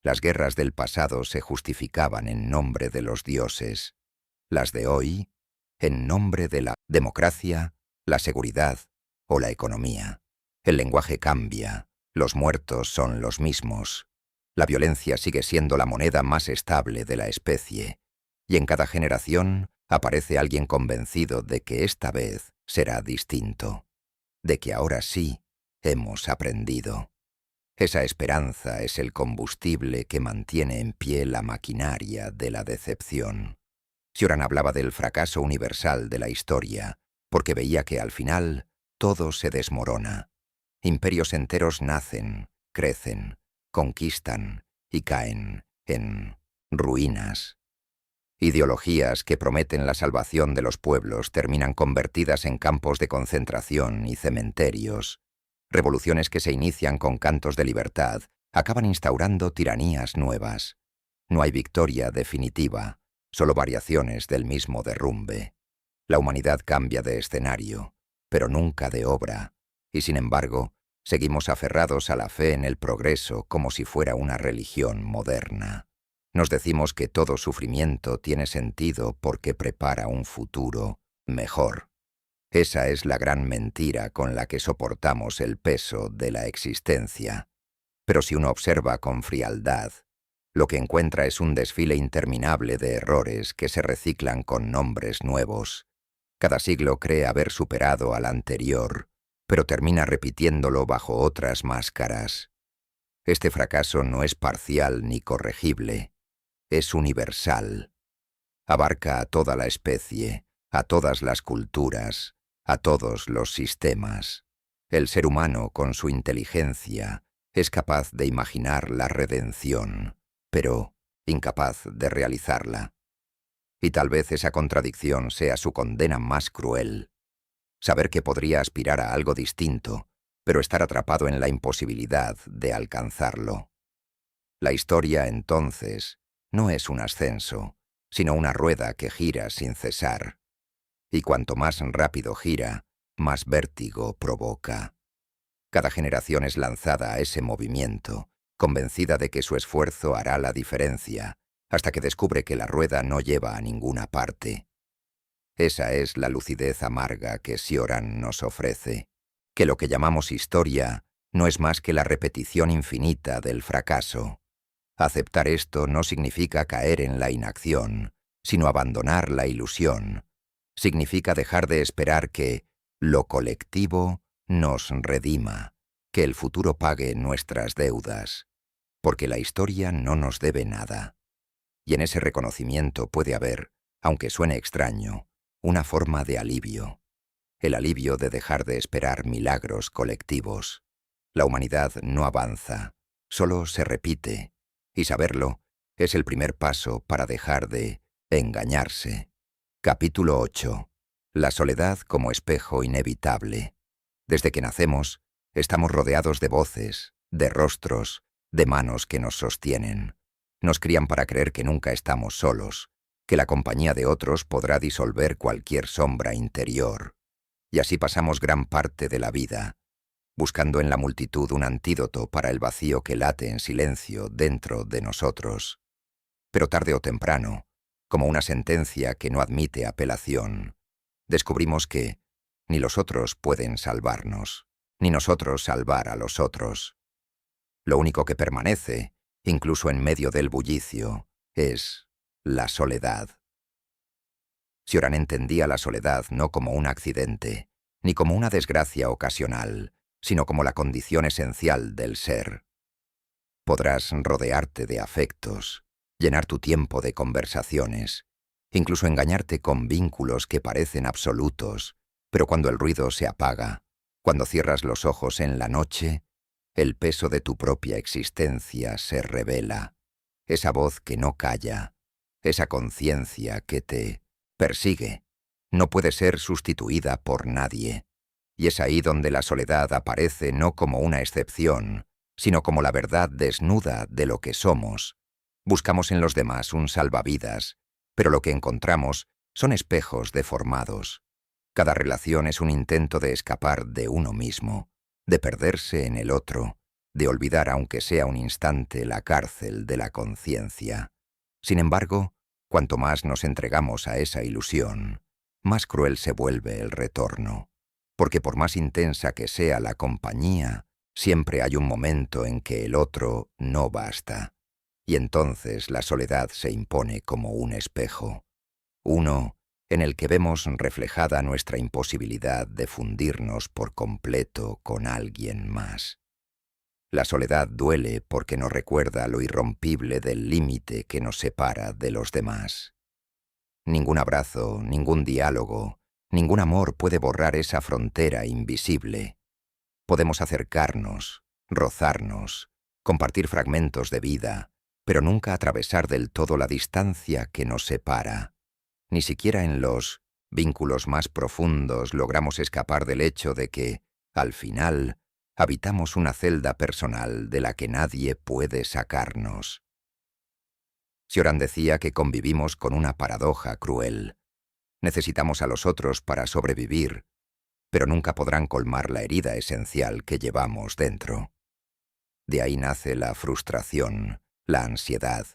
Las guerras del pasado se justificaban en nombre de los dioses. las de hoy, en nombre de la democracia, la seguridad o la economía. El lenguaje cambia, los muertos son los mismos. La violencia sigue siendo la moneda más estable de la especie, y en cada generación aparece alguien convencido de que esta vez será distinto, de que ahora sí hemos aprendido. Esa esperanza es el combustible que mantiene en pie la maquinaria de la decepción. Cioran hablaba del fracaso universal de la historia, porque veía que al final todo se desmorona. Imperios enteros nacen, crecen, conquistan y caen en ruinas. Ideologías que prometen la salvación de los pueblos terminan convertidas en campos de concentración y cementerios. Revoluciones que se inician con cantos de libertad acaban instaurando tiranías nuevas. No hay victoria definitiva, solo variaciones del mismo derrumbe. La humanidad cambia de escenario, pero nunca de obra, y sin embargo, seguimos aferrados a la fe en el progreso como si fuera una religión moderna. Nos decimos que todo sufrimiento tiene sentido porque prepara un futuro mejor. Esa es la gran mentira con la que soportamos el peso de la existencia. Pero si uno observa con frialdad, lo que encuentra es un desfile interminable de errores que se reciclan con nombres nuevos. Cada siglo cree haber superado al anterior, pero termina repitiéndolo bajo otras máscaras. Este fracaso no es parcial ni corregible, es universal. Abarca a toda la especie, a todas las culturas, a todos los sistemas. El ser humano, con su inteligencia, es capaz de imaginar la redención, pero incapaz de realizarla. Y tal vez esa contradicción sea su condena más cruel. Saber que podría aspirar a algo distinto, pero estar atrapado en la imposibilidad de alcanzarlo. La historia, entonces, no es un ascenso, sino una rueda que gira sin cesar. Y cuanto más rápido gira, más vértigo provoca. Cada generación es lanzada a ese movimiento, convencida de que su esfuerzo hará la diferencia, hasta que descubre que la rueda no lleva a ninguna parte. Esa es la lucidez amarga que Cioran nos ofrece, que lo que llamamos historia no es más que la repetición infinita del fracaso. Aceptar esto no significa caer en la inacción, sino abandonar la ilusión. Significa dejar de esperar que lo colectivo nos redima, que el futuro pague nuestras deudas, porque la historia no nos debe nada. Y en ese reconocimiento puede haber, aunque suene extraño, una forma de alivio. El alivio de dejar de esperar milagros colectivos. La humanidad no avanza, solo se repite, y saberlo es el primer paso para dejar de engañarse. Capítulo 8. La soledad como espejo inevitable. Desde que nacemos, estamos rodeados de voces, de rostros, de manos que nos sostienen. Nos crían para creer que nunca estamos solos, que la compañía de otros podrá disolver cualquier sombra interior. Y así pasamos gran parte de la vida, buscando en la multitud un antídoto para el vacío que late en silencio dentro de nosotros. Pero tarde o temprano, como una sentencia que no admite apelación, descubrimos que ni los otros pueden salvarnos, ni nosotros salvar a los otros. Lo único que permanece, incluso en medio del bullicio, es la soledad. Cioran entendía la soledad no como un accidente, ni como una desgracia ocasional, sino como la condición esencial del ser. Podrás rodearte de afectos, llenar tu tiempo de conversaciones, incluso engañarte con vínculos que parecen absolutos, pero cuando el ruido se apaga, cuando cierras los ojos en la noche, el peso de tu propia existencia se revela, esa voz que no calla, esa conciencia que te persigue, no puede ser sustituida por nadie, y es ahí donde la soledad aparece no como una excepción, sino como la verdad desnuda de lo que somos. Buscamos en los demás un salvavidas, pero lo que encontramos son espejos deformados. Cada relación es un intento de escapar de uno mismo, de perderse en el otro, de olvidar aunque sea un instante la cárcel de la conciencia. Sin embargo, Cuanto más nos entregamos a esa ilusión, más cruel se vuelve el retorno, porque por más intensa que sea la compañía, siempre hay un momento en que el otro no basta, y entonces la soledad se impone como un espejo, uno en el que vemos reflejada nuestra imposibilidad de fundirnos por completo con alguien más. La soledad duele porque nos recuerda lo irrompible del límite que nos separa de los demás. Ningún abrazo, ningún diálogo, ningún amor puede borrar esa frontera invisible. Podemos acercarnos, rozarnos, compartir fragmentos de vida, pero nunca atravesar del todo la distancia que nos separa. Ni siquiera en los vínculos más profundos logramos escapar del hecho de que, al final, habitamos una celda personal de la que nadie puede sacarnos. Cioran decía que convivimos con una paradoja cruel. Necesitamos a los otros para sobrevivir, pero nunca podrán colmar la herida esencial que llevamos dentro. De ahí nace la frustración, la ansiedad,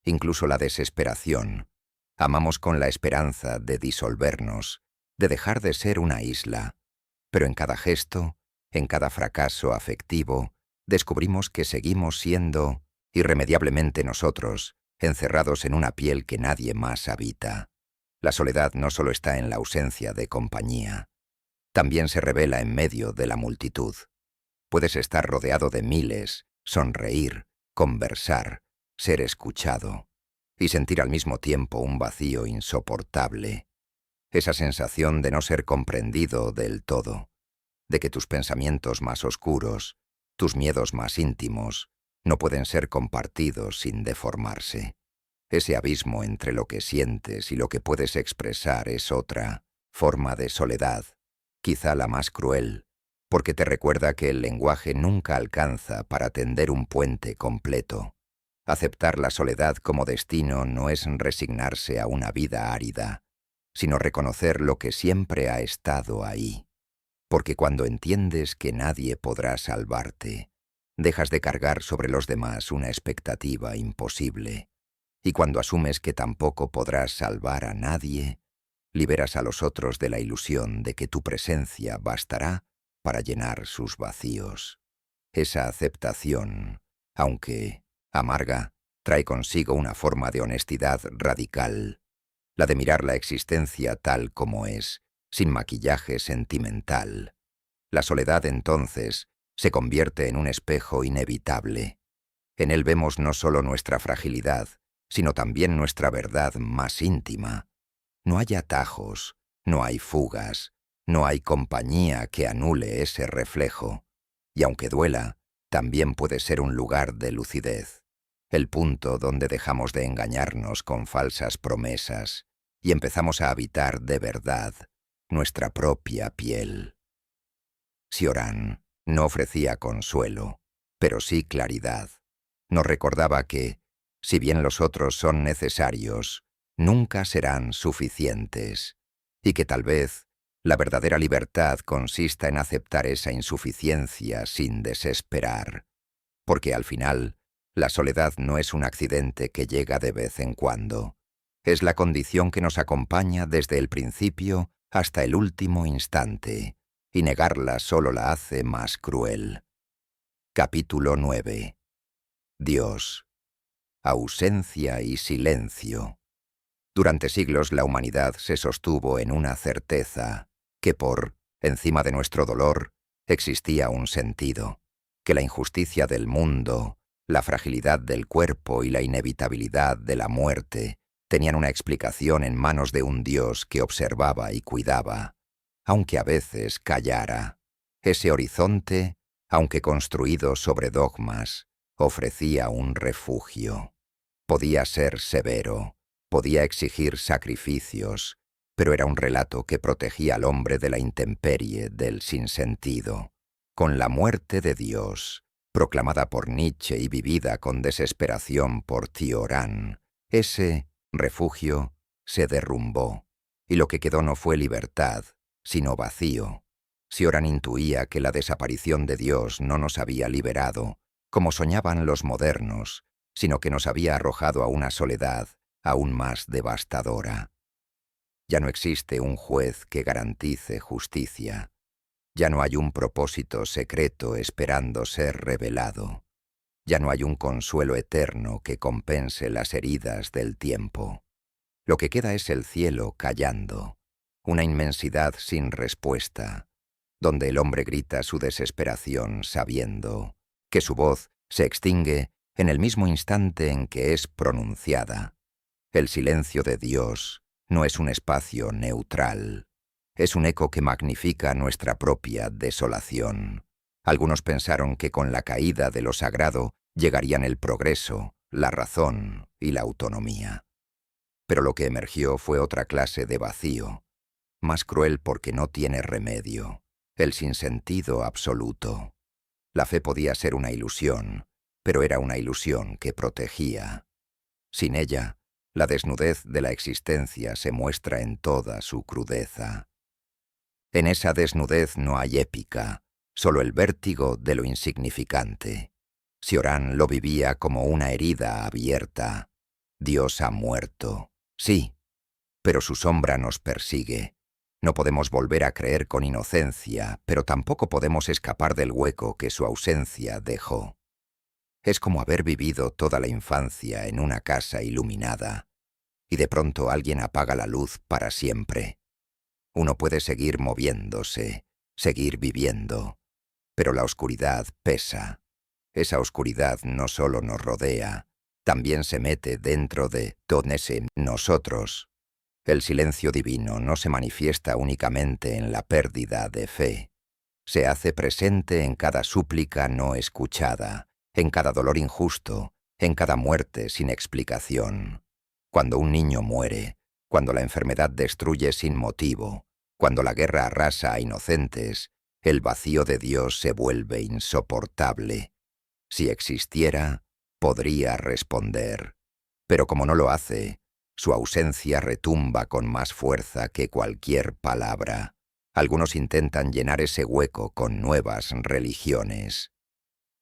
incluso la desesperación. Amamos con la esperanza de disolvernos, de dejar de ser una isla, pero en cada gesto, en cada fracaso afectivo, descubrimos que seguimos siendo irremediablemente nosotros, encerrados en una piel que nadie más habita. La soledad no solo está en la ausencia de compañía, también se revela en medio de la multitud. Puedes estar rodeado de miles, sonreír, conversar, ser escuchado, y sentir al mismo tiempo un vacío insoportable. Esa sensación de no ser comprendido del todo, de que tus pensamientos más oscuros, tus miedos más íntimos, no pueden ser compartidos sin deformarse. Ese abismo entre lo que sientes y lo que puedes expresar es otra forma de soledad, quizá la más cruel, porque te recuerda que el lenguaje nunca alcanza para tender un puente completo. Aceptar la soledad como destino no es resignarse a una vida árida, sino reconocer lo que siempre ha estado ahí. Porque cuando entiendes que nadie podrá salvarte, dejas de cargar sobre los demás una expectativa imposible. Y cuando asumes que tampoco podrás salvar a nadie, liberas a los otros de la ilusión de que tu presencia bastará para llenar sus vacíos. Esa aceptación, aunque amarga, trae consigo una forma de honestidad radical, la de mirar la existencia tal como es, sin maquillaje sentimental. La soledad entonces se convierte en un espejo inevitable. En él vemos no solo nuestra fragilidad, sino también nuestra verdad más íntima. No hay atajos, no hay fugas, no hay compañía que anule ese reflejo. Y aunque duela, también puede ser un lugar de lucidez, el punto donde dejamos de engañarnos con falsas promesas y empezamos a habitar de verdad nuestra propia piel. Cioran no ofrecía consuelo, pero sí claridad. Nos recordaba que, si bien los otros son necesarios, nunca serán suficientes, y que tal vez la verdadera libertad consista en aceptar esa insuficiencia sin desesperar, porque al final la soledad no es un accidente que llega de vez en cuando, es la condición que nos acompaña desde el principio hasta el último instante, y negarla solo la hace más cruel. Capítulo 9. Dios. Ausencia y silencio. Durante siglos la humanidad se sostuvo en una certeza, que por encima de nuestro dolor existía un sentido, que la injusticia del mundo, la fragilidad del cuerpo y la inevitabilidad de la muerte tenían una explicación en manos de un Dios que observaba y cuidaba, aunque a veces callara. Ese horizonte, aunque construido sobre dogmas, ofrecía un refugio. Podía ser severo, podía exigir sacrificios, pero era un relato que protegía al hombre de la intemperie del sinsentido. Con la muerte de Dios, proclamada por Nietzsche y vivida con desesperación por Cioran, ese refugio se derrumbó, y lo que quedó no fue libertad, sino vacío. Cioran intuía que la desaparición de Dios no nos había liberado, como soñaban los modernos, sino que nos había arrojado a una soledad aún más devastadora. Ya no existe un juez que garantice justicia. Ya no hay un propósito secreto esperando ser revelado. Ya no hay un consuelo eterno que compense las heridas del tiempo. Lo que queda es el cielo callando, una inmensidad sin respuesta, donde el hombre grita su desesperación sabiendo que su voz se extingue en el mismo instante en que es pronunciada. El silencio de Dios no es un espacio neutral, es un eco que magnifica nuestra propia desolación. Algunos pensaron que con la caída de lo sagrado llegarían el progreso, la razón y la autonomía. Pero lo que emergió fue otra clase de vacío, más cruel porque no tiene remedio, el sinsentido absoluto. La fe podía ser una ilusión, pero era una ilusión que protegía. Sin ella, la desnudez de la existencia se muestra en toda su crudeza. En esa desnudez no hay épica, solo el vértigo de lo insignificante. Cioran lo vivía como una herida abierta. Dios ha muerto, sí, pero su sombra nos persigue. No podemos volver a creer con inocencia, pero tampoco podemos escapar del hueco que su ausencia dejó. Es como haber vivido toda la infancia en una casa iluminada, y de pronto alguien apaga la luz para siempre. Uno puede seguir moviéndose, seguir viviendo, pero la oscuridad pesa. Esa oscuridad no solo nos rodea, también se mete dentro de nosotros. El silencio divino no se manifiesta únicamente en la pérdida de fe. Se hace presente en cada súplica no escuchada, en cada dolor injusto, en cada muerte sin explicación. Cuando un niño muere, cuando la enfermedad destruye sin motivo, cuando la guerra arrasa a inocentes, el vacío de Dios se vuelve insoportable. Si existiera, podría responder, pero como no lo hace, su ausencia retumba con más fuerza que cualquier palabra. Algunos intentan llenar ese hueco con nuevas religiones.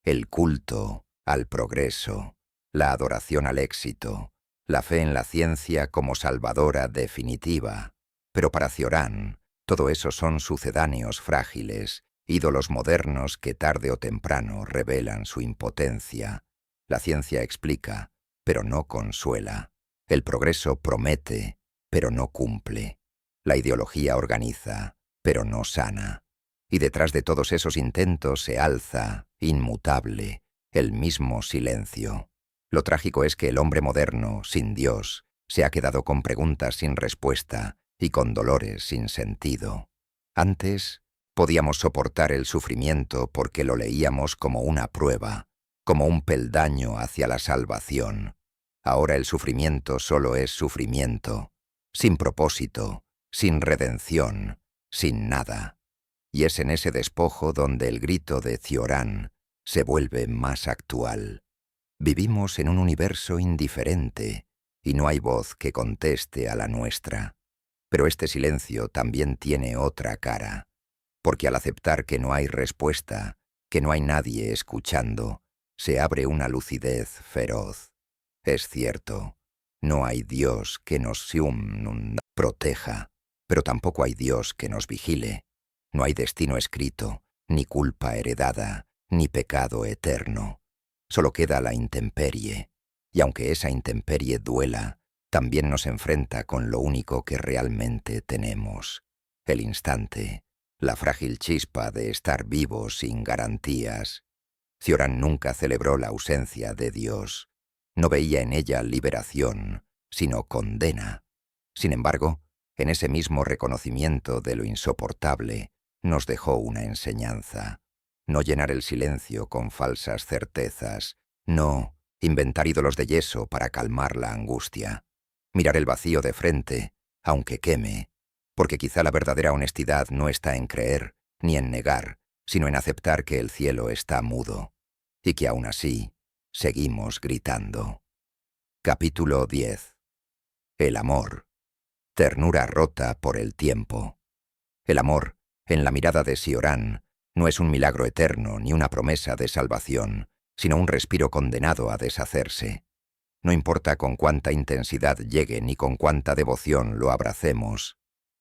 El culto al progreso, la adoración al éxito, la fe en la ciencia como salvadora definitiva. Pero para Cioran, todo eso son sucedáneos frágiles, ídolos modernos que tarde o temprano revelan su impotencia. La ciencia explica, pero no consuela. El progreso promete, pero no cumple. La ideología organiza, pero no sana. Y detrás de todos esos intentos se alza, inmutable, el mismo silencio. Lo trágico es que el hombre moderno, sin Dios, se ha quedado con preguntas sin respuesta y con dolores sin sentido. Antes, podíamos soportar el sufrimiento porque lo leíamos como una prueba, como un peldaño hacia la salvación. Ahora el sufrimiento solo es sufrimiento, sin propósito, sin redención, sin nada. Y es en ese despojo donde el grito de Cioran se vuelve más actual. Vivimos en un universo indiferente y no hay voz que conteste a la nuestra. Pero este silencio también tiene otra cara, porque al aceptar que no hay respuesta, que no hay nadie escuchando, se abre una lucidez feroz. Es cierto, no hay Dios que nos proteja, pero tampoco hay Dios que nos vigile. No hay destino escrito, ni culpa heredada, ni pecado eterno. Solo queda la intemperie, y aunque esa intemperie duela, también nos enfrenta con lo único que realmente tenemos, el instante, la frágil chispa de estar vivos sin garantías. Cioran nunca celebró la ausencia de Dios. No veía en ella liberación, sino condena. Sin embargo, en ese mismo reconocimiento de lo insoportable, nos dejó una enseñanza. No llenar el silencio con falsas certezas. No inventar ídolos de yeso para calmar la angustia. Mirar el vacío de frente, aunque queme, porque quizá la verdadera honestidad no está en creer ni en negar, sino en aceptar que el cielo está mudo, y que aún así seguimos gritando. Capítulo 10. El amor. Ternura rota por el tiempo. El amor, en la mirada de Cioran, no es un milagro eterno ni una promesa de salvación, sino un respiro condenado a deshacerse. No importa con cuánta intensidad llegue ni con cuánta devoción lo abracemos,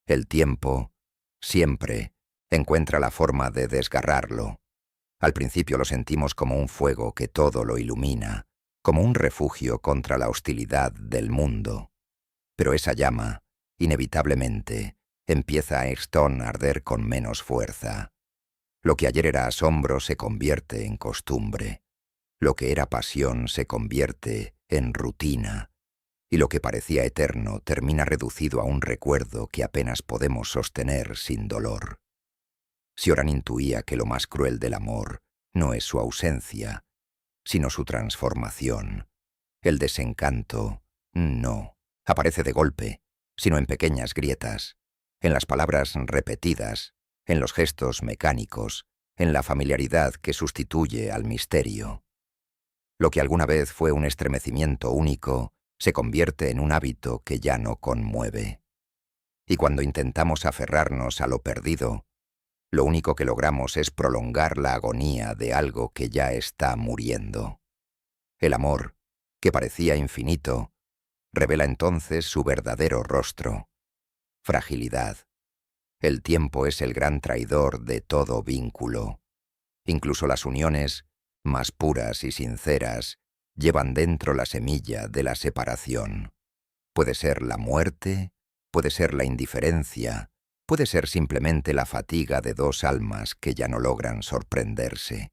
el tiempo, siempre, encuentra la forma de desgarrarlo. Al principio lo sentimos como un fuego que todo lo ilumina, como un refugio contra la hostilidad del mundo. Pero esa llama, inevitablemente, empieza a arder con menos fuerza. Lo que ayer era asombro se convierte en costumbre. Lo que era pasión se convierte en rutina. Y lo que parecía eterno termina reducido a un recuerdo que apenas podemos sostener sin dolor. Sioran intuía que lo más cruel del amor no es su ausencia, sino su transformación. El desencanto, no, aparece de golpe, sino en pequeñas grietas, en las palabras repetidas, en los gestos mecánicos, en la familiaridad que sustituye al misterio. Lo que alguna vez fue un estremecimiento único se convierte en un hábito que ya no conmueve. Y cuando intentamos aferrarnos a lo perdido, lo único que logramos es prolongar la agonía de algo que ya está muriendo. El amor, que parecía infinito, revela entonces su verdadero rostro: fragilidad. El tiempo es el gran traidor de todo vínculo. Incluso las uniones, más puras y sinceras, llevan dentro la semilla de la separación. Puede ser la muerte, puede ser la indiferencia, puede ser simplemente la fatiga de dos almas que ya no logran sorprenderse.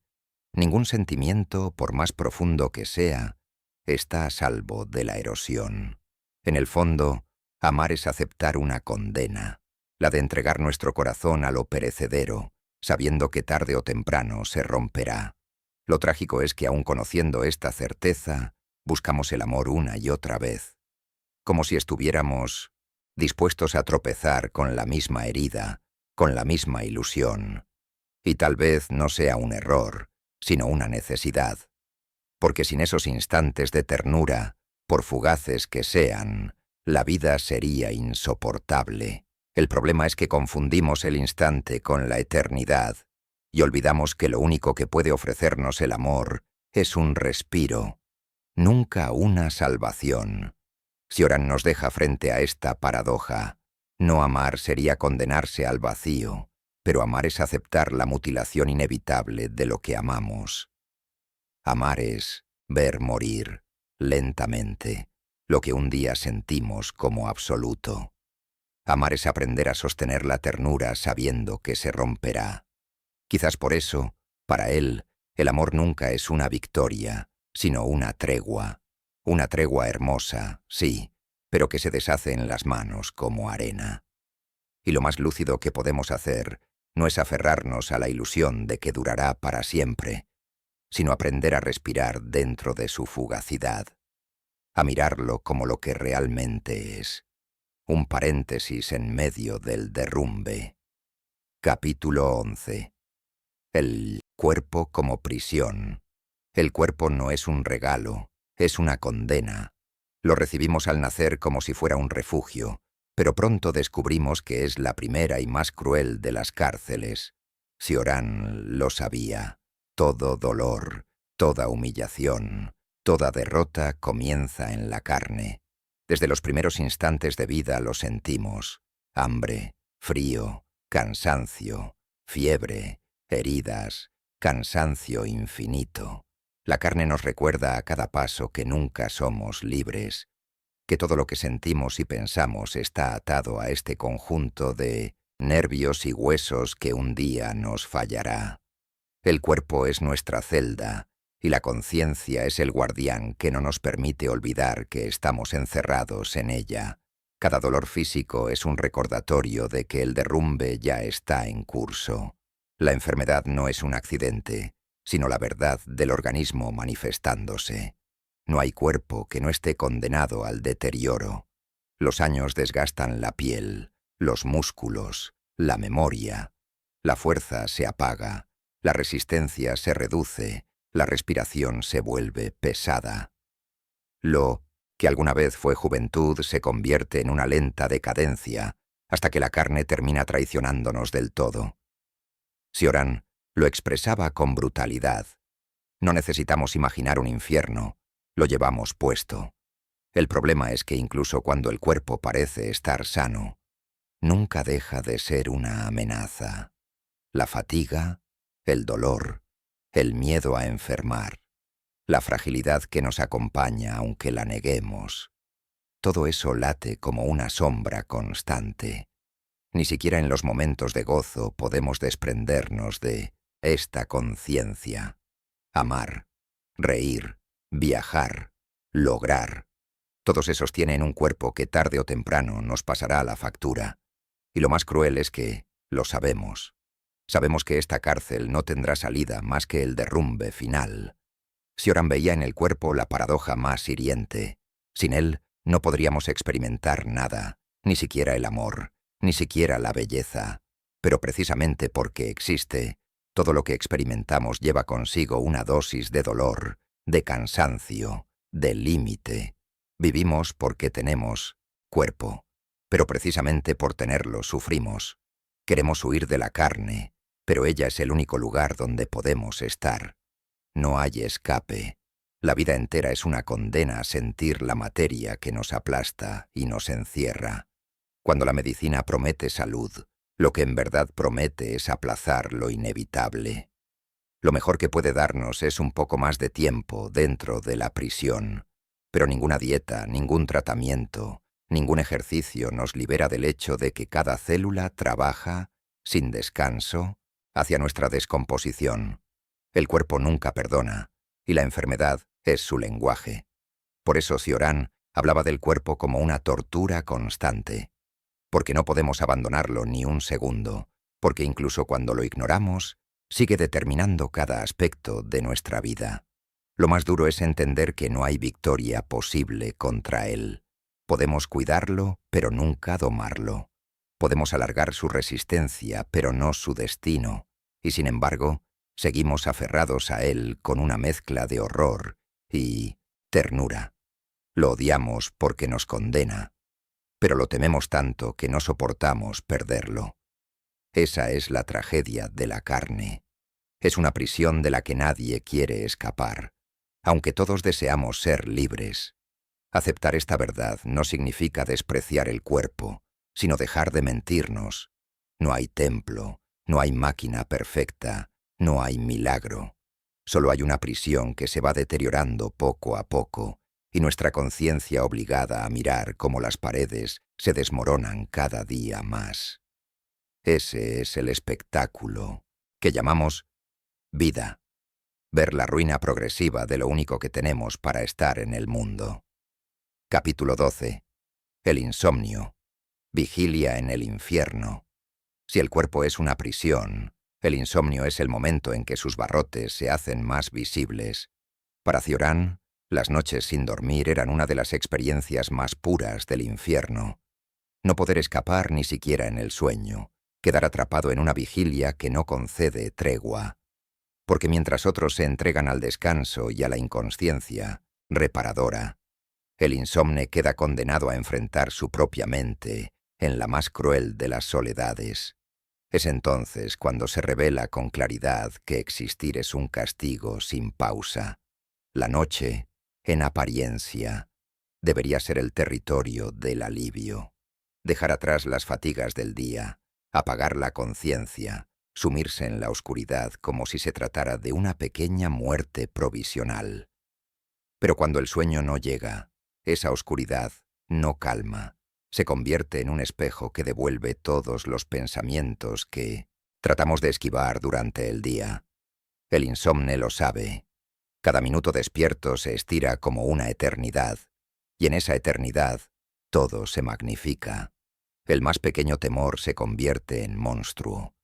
Ningún sentimiento, por más profundo que sea, está a salvo de la erosión. En el fondo, amar es aceptar una condena, la de entregar nuestro corazón a lo perecedero, sabiendo que tarde o temprano se romperá. Lo trágico es que aun conociendo esta certeza, buscamos el amor una y otra vez, como si estuviéramos dispuestos a tropezar con la misma herida, con la misma ilusión. Y tal vez no sea un error, sino una necesidad, porque sin esos instantes de ternura, por fugaces que sean, la vida sería insoportable. El problema es que confundimos el instante con la eternidad y olvidamos que lo único que puede ofrecernos el amor es un respiro, nunca una salvación. Sioran nos deja frente a esta paradoja. No amar sería condenarse al vacío, pero amar es aceptar la mutilación inevitable de lo que amamos. Amar es ver morir, lentamente, lo que un día sentimos como absoluto. Amar es aprender a sostener la ternura sabiendo que se romperá. Quizás por eso, para él, el amor nunca es una victoria, sino una tregua hermosa, sí, pero que se deshace en las manos como arena. Y lo más lúcido que podemos hacer no es aferrarnos a la ilusión de que durará para siempre, sino aprender a respirar dentro de su fugacidad, a mirarlo como lo que realmente es, un paréntesis en medio del derrumbe. Capítulo 11. El cuerpo como prisión. El cuerpo no es un regalo, es una condena. Lo recibimos al nacer como si fuera un refugio, pero pronto descubrimos que es la primera y más cruel de las cárceles. Sioran lo sabía. Todo dolor, toda humillación, toda derrota comienza en la carne. Desde los primeros instantes de vida lo sentimos: hambre, frío, cansancio, fiebre, heridas, cansancio infinito. La carne nos recuerda a cada paso que nunca somos libres, que todo lo que sentimos y pensamos está atado a este conjunto de nervios y huesos que un día nos fallará. El cuerpo es nuestra celda, y la conciencia es el guardián que no nos permite olvidar que estamos encerrados en ella. Cada dolor físico es un recordatorio de que el derrumbe ya está en curso. La enfermedad no es un accidente, sino la verdad del organismo manifestándose. No hay cuerpo que no esté condenado al deterioro. Los años desgastan la piel, los músculos, la memoria. La fuerza se apaga, la resistencia se reduce, la respiración se vuelve pesada. Lo que alguna vez fue juventud se convierte en una lenta decadencia hasta que la carne termina traicionándonos del todo. Sioran lo expresaba con brutalidad. No necesitamos imaginar un infierno, lo llevamos puesto. El problema es que incluso cuando el cuerpo parece estar sano, nunca deja de ser una amenaza. La fatiga, el dolor, el miedo a enfermar, la fragilidad que nos acompaña aunque la neguemos, todo eso late como una sombra constante. Ni siquiera en los momentos de gozo podemos desprendernos de esta conciencia. Amar, reír, viajar, lograr. Todos esos tienen un cuerpo que tarde o temprano nos pasará la factura. Y lo más cruel es que lo sabemos. Sabemos que esta cárcel no tendrá salida más que el derrumbe final. Sioran veía en el cuerpo la paradoja más hiriente. Sin él no podríamos experimentar nada, ni siquiera el amor, ni siquiera la belleza. Pero precisamente porque existe, todo lo que experimentamos lleva consigo una dosis de dolor, de cansancio, de límite. Vivimos porque tenemos cuerpo, pero precisamente por tenerlo sufrimos. Queremos huir de la carne, pero ella es el único lugar donde podemos estar. No hay escape. La vida entera es una condena a sentir la materia que nos aplasta y nos encierra. Cuando la medicina promete salud, lo que en verdad promete es aplazar lo inevitable. Lo mejor que puede darnos es un poco más de tiempo dentro de la prisión, pero ninguna dieta, ningún tratamiento, ningún ejercicio nos libera del hecho de que cada célula trabaja, sin descanso, hacia nuestra descomposición. El cuerpo nunca perdona, y la enfermedad es su lenguaje. Por eso Cioran hablaba del cuerpo como una tortura constante, porque no podemos abandonarlo ni un segundo, porque incluso cuando lo ignoramos, sigue determinando cada aspecto de nuestra vida. Lo más duro es entender que no hay victoria posible contra él. Podemos cuidarlo, pero nunca domarlo. Podemos alargar su resistencia, pero no su destino, y sin embargo, seguimos aferrados a él con una mezcla de horror y ternura. Lo odiamos porque nos condena, pero lo tememos tanto que no soportamos perderlo. Esa es la tragedia de la carne. Es una prisión de la que nadie quiere escapar, aunque todos deseamos ser libres. Aceptar esta verdad no significa despreciar el cuerpo, sino dejar de mentirnos. No hay templo, no hay máquina perfecta, no hay milagro. Solo hay una prisión que se va deteriorando poco a poco, y nuestra conciencia obligada a mirar cómo las paredes se desmoronan cada día más. Ese es el espectáculo que llamamos vida. Ver la ruina progresiva de lo único que tenemos para estar en el mundo. Capítulo 12. El insomnio. Vigilia en el infierno. Si el cuerpo es una prisión, el insomnio es el momento en que sus barrotes se hacen más visibles. Para Cioran, las noches sin dormir eran una de las experiencias más puras del infierno. No poder escapar ni siquiera en el sueño, quedar atrapado en una vigilia que no concede tregua. Porque mientras otros se entregan al descanso y a la inconsciencia reparadora, el insomne queda condenado a enfrentar su propia mente en la más cruel de las soledades. Es entonces cuando se revela con claridad que existir es un castigo sin pausa. La noche, en apariencia, debería ser el territorio del alivio. Dejar atrás las fatigas del día, apagar la conciencia, sumirse en la oscuridad como si se tratara de una pequeña muerte provisional. Pero cuando el sueño no llega, esa oscuridad no calma, se convierte en un espejo que devuelve todos los pensamientos que tratamos de esquivar durante el día. El insomne lo sabe. Cada minuto despierto se estira como una eternidad, y en esa eternidad todo se magnifica. El más pequeño temor se convierte en monstruo.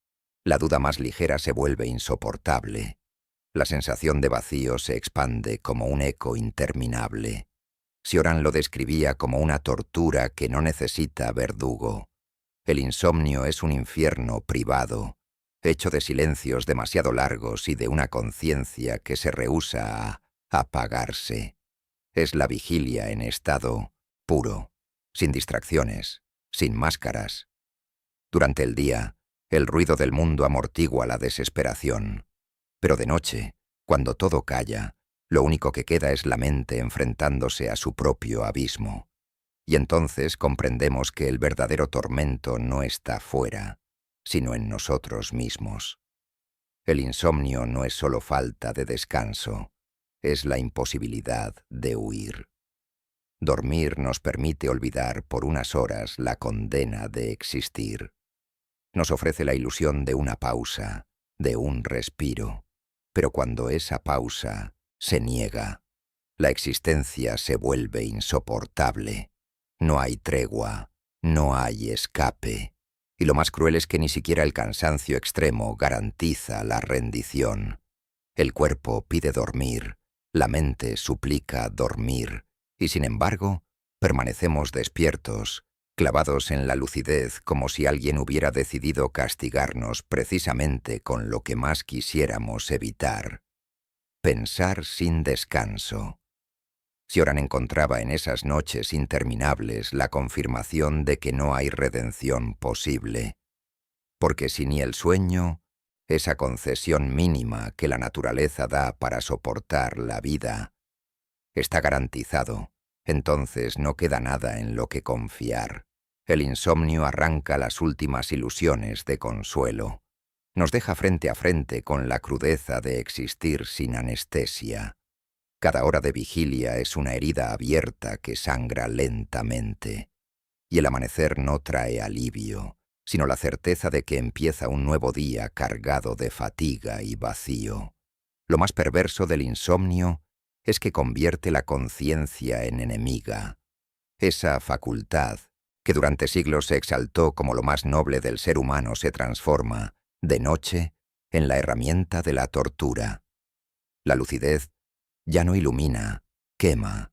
La duda más ligera se vuelve insoportable. La sensación de vacío se expande como un eco interminable. Cioran lo describía como una tortura que no necesita verdugo. El insomnio es un infierno privado, hecho de silencios demasiado largos y de una conciencia que se rehúsa a apagarse. Es la vigilia en estado puro, sin distracciones, sin máscaras. Durante el día, el ruido del mundo amortigua la desesperación. Pero de noche, cuando todo calla, Lo único que queda es la mente enfrentándose a su propio abismo. Y entonces comprendemos que el verdadero tormento no está fuera, sino en nosotros mismos. El insomnio no es solo falta de descanso, es la imposibilidad de huir. Dormir nos permite olvidar por unas horas la condena de existir. Nos ofrece la ilusión de una pausa, de un respiro. Pero cuando esa pausa se niega, la existencia se vuelve insoportable. No hay tregua, no hay escape. Y lo más cruel es que ni siquiera el cansancio extremo garantiza la rendición. El cuerpo pide dormir, la mente suplica dormir, y sin embargo, permanecemos despiertos, clavados en la lucidez como si alguien hubiera decidido castigarnos precisamente con lo que más quisiéramos evitar: pensar sin descanso. Cioran encontraba en esas noches interminables la confirmación de que no hay redención posible, porque si ni el sueño, esa concesión mínima que la naturaleza da para soportar la vida, está garantizado, entonces no queda nada en lo que confiar. El insomnio arranca las últimas ilusiones de consuelo. Nos deja frente a frente con la crudeza de existir sin anestesia. Cada hora de vigilia es una herida abierta que sangra lentamente. Y el amanecer no trae alivio, sino la certeza de que empieza un nuevo día cargado de fatiga y vacío. Lo más perverso del insomnio es que convierte la conciencia en enemiga. Esa facultad, que durante siglos se exaltó como lo más noble del ser humano, se transforma, de noche, en la herramienta de la tortura. La lucidez ya no ilumina, quema.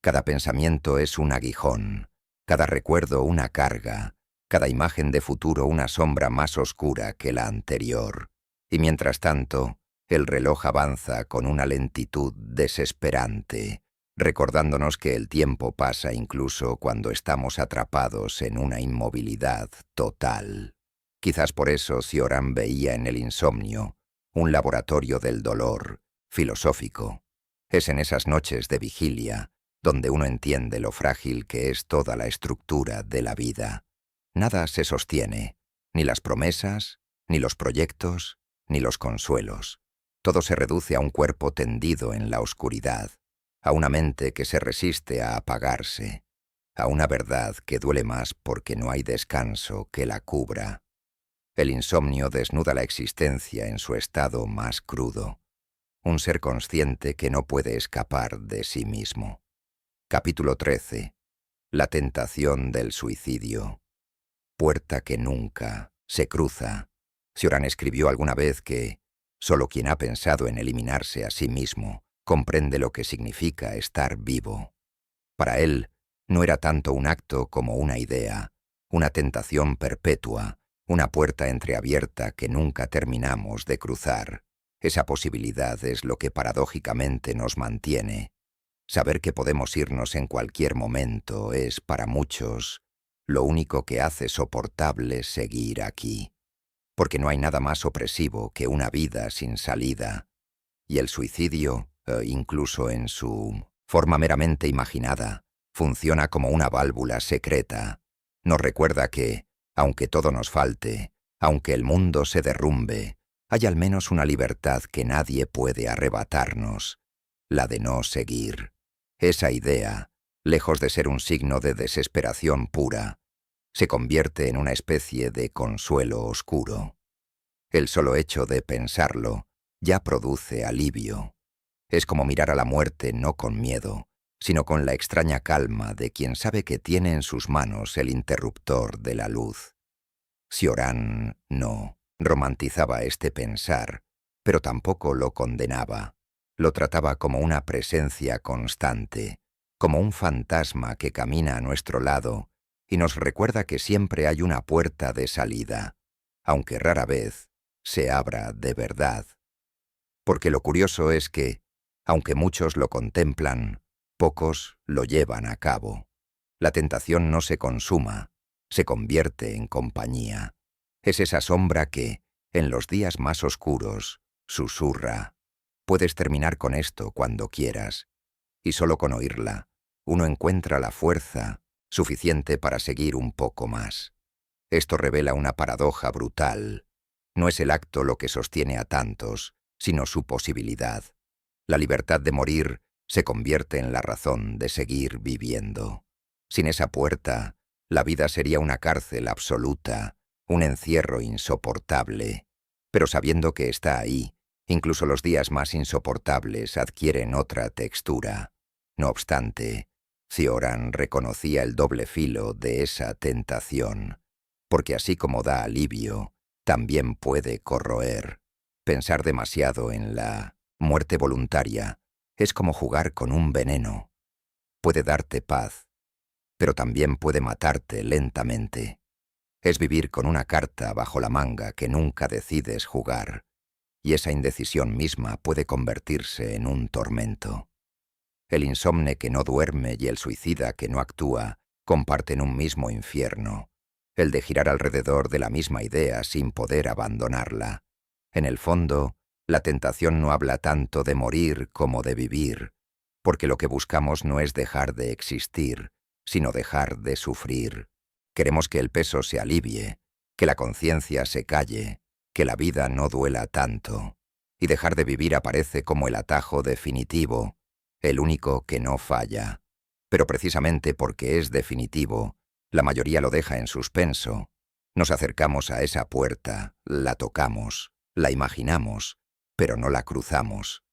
Cada pensamiento es un aguijón, cada recuerdo una carga, cada imagen de futuro una sombra más oscura que la anterior. Y mientras tanto, el reloj avanza con una lentitud desesperante, recordándonos que el tiempo pasa incluso cuando estamos atrapados en una inmovilidad total. Quizás por eso Cioran veía en el insomnio un laboratorio del dolor, filosófico. Es en esas noches de vigilia donde uno entiende lo frágil que es toda la estructura de la vida. Nada se sostiene, ni las promesas, ni los proyectos, ni los consuelos. Todo se reduce a un cuerpo tendido en la oscuridad, a una mente que se resiste a apagarse, a una verdad que duele más porque no hay descanso que la cubra. El insomnio desnuda la existencia en su estado más crudo, un ser consciente que no puede escapar de sí mismo. Capítulo 13. La tentación del suicidio. Puerta que nunca se cruza. Cioran escribió alguna vez que solo quien ha pensado en eliminarse a sí mismo comprende lo que significa estar vivo. Para él, no era tanto un acto como una idea, una tentación perpetua, una puerta entreabierta que nunca terminamos de cruzar. Esa posibilidad es lo que paradójicamente nos mantiene. Saber que podemos irnos en cualquier momento es, para muchos, lo único que hace soportable seguir aquí. Porque no hay nada más opresivo que una vida sin salida. Y el suicidio, incluso en su forma meramente imaginada, funciona como una válvula secreta. Nos recuerda que, aunque todo nos falte, aunque el mundo se derrumbe, hay al menos una libertad que nadie puede arrebatarnos, la de no seguir. Esa idea, lejos de ser un signo de desesperación pura, se convierte en una especie de consuelo oscuro. El solo hecho de pensarlo ya produce alivio. Es como mirar a la muerte no con miedo, sino con la extraña calma de quien sabe que tiene en sus manos el interruptor de la luz. Cioran no romantizaba este pensar, pero tampoco lo condenaba. Lo trataba como una presencia constante, como un fantasma que camina a nuestro lado y nos recuerda que siempre hay una puerta de salida, aunque rara vez se abra de verdad. Porque lo curioso es que, aunque muchos lo contemplan, pocos lo llevan a cabo. La tentación no se consuma, se convierte en compañía. Es esa sombra que, en los días más oscuros, susurra: Puedes terminar con esto cuando quieras, y solo con oírla, uno encuentra la fuerza suficiente para seguir un poco más. Esto revela una paradoja brutal. No es el acto lo que sostiene a tantos, sino su posibilidad. La libertad de morir se convierte en la razón de seguir viviendo. Sin esa puerta, la vida sería una cárcel absoluta, un encierro insoportable. Pero sabiendo que está ahí, incluso los días más insoportables adquieren otra textura. No obstante, Cioran reconocía el doble filo de esa tentación, porque así como da alivio, también puede corroer. Pensar demasiado en la muerte voluntaria es como jugar con un veneno. Puede darte paz, pero también puede matarte lentamente. Es vivir con una carta bajo la manga que nunca decides jugar, y esa indecisión misma puede convertirse en un tormento. El insomne que no duerme y el suicida que no actúa comparten un mismo infierno, el de girar alrededor de la misma idea sin poder abandonarla. En el fondo, la tentación no habla tanto de morir como de vivir, porque lo que buscamos no es dejar de existir, sino dejar de sufrir. Queremos que el peso se alivie, que la conciencia se calle, que la vida no duela tanto, y dejar de vivir aparece como el atajo definitivo, el único que no falla. Pero precisamente porque es definitivo, la mayoría lo deja en suspenso. Nos acercamos a esa puerta, la tocamos, la imaginamos, pero no la cruzamos.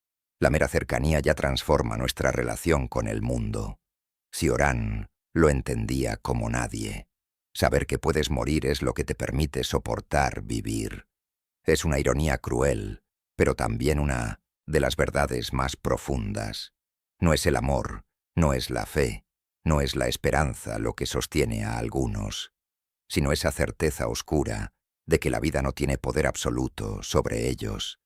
La mera cercanía ya transforma nuestra relación con el mundo. Cioran lo entendía como nadie. Saber que puedes morir es lo que te permite soportar vivir. Es una ironía cruel, pero también una de las verdades más profundas. No es el amor, no es la fe, no es la esperanza lo que sostiene a algunos, sino esa certeza oscura de que la vida no tiene poder absoluto sobre ellos,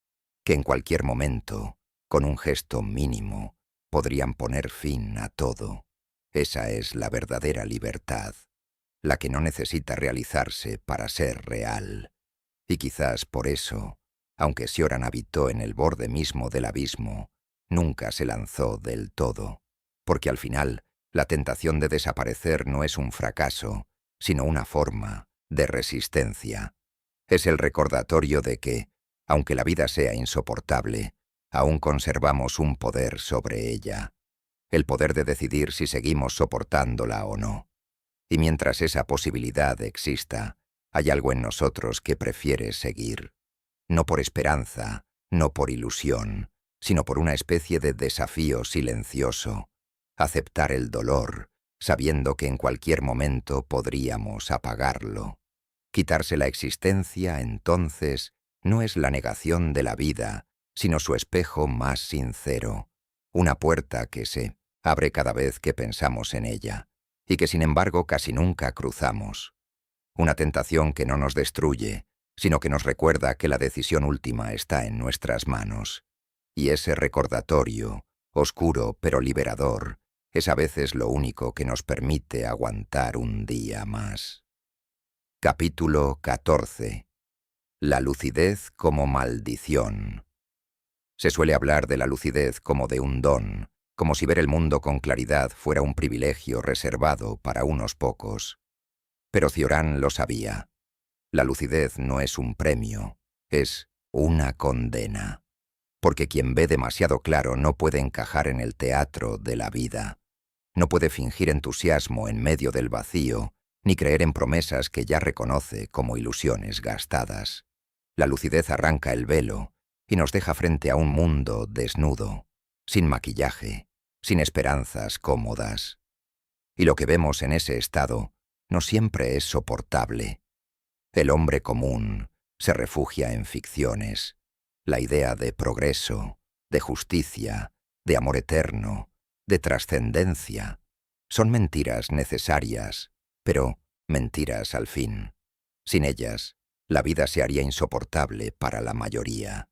que en cualquier momento, con un gesto mínimo, podrían poner fin a todo. Esa es la verdadera libertad, la que no necesita realizarse para ser real. Y quizás por eso, aunque Cioran habitó en el borde mismo del abismo, nunca se lanzó del todo, porque al final la tentación de desaparecer no es un fracaso, sino una forma de resistencia. Es el recordatorio de que, aunque la vida sea insoportable, aún conservamos un poder sobre ella, el poder de decidir si seguimos soportándola o no. Y mientras esa posibilidad exista, hay algo en nosotros que prefiere seguir, no por esperanza, no por ilusión, sino por una especie de desafío silencioso, aceptar el dolor, sabiendo que en cualquier momento podríamos apagarlo. Quitarse la existencia, entonces, no es la negación de la vida, sino su espejo más sincero, una puerta que se abre cada vez que pensamos en ella, y que sin embargo casi nunca cruzamos. Una tentación que no nos destruye, sino que nos recuerda que la decisión última está en nuestras manos. Y ese recordatorio, oscuro pero liberador, es a veces lo único que nos permite aguantar un día más. Capítulo 14. La lucidez como maldición. Se suele hablar de la lucidez como de un don, como si ver el mundo con claridad fuera un privilegio reservado para unos pocos. Pero Cioran lo sabía. La lucidez no es un premio, es una condena. Porque quien ve demasiado claro no puede encajar en el teatro de la vida. No puede fingir entusiasmo en medio del vacío, ni creer en promesas que ya reconoce como ilusiones gastadas. La lucidez arranca el velo y nos deja frente a un mundo desnudo, sin maquillaje, sin esperanzas cómodas. Y lo que vemos en ese estado no siempre es soportable. El hombre común se refugia en ficciones. La idea de progreso, de justicia, de amor eterno, de trascendencia, son mentiras necesarias, pero mentiras al fin. Sin ellas, la vida se haría insoportable para la mayoría.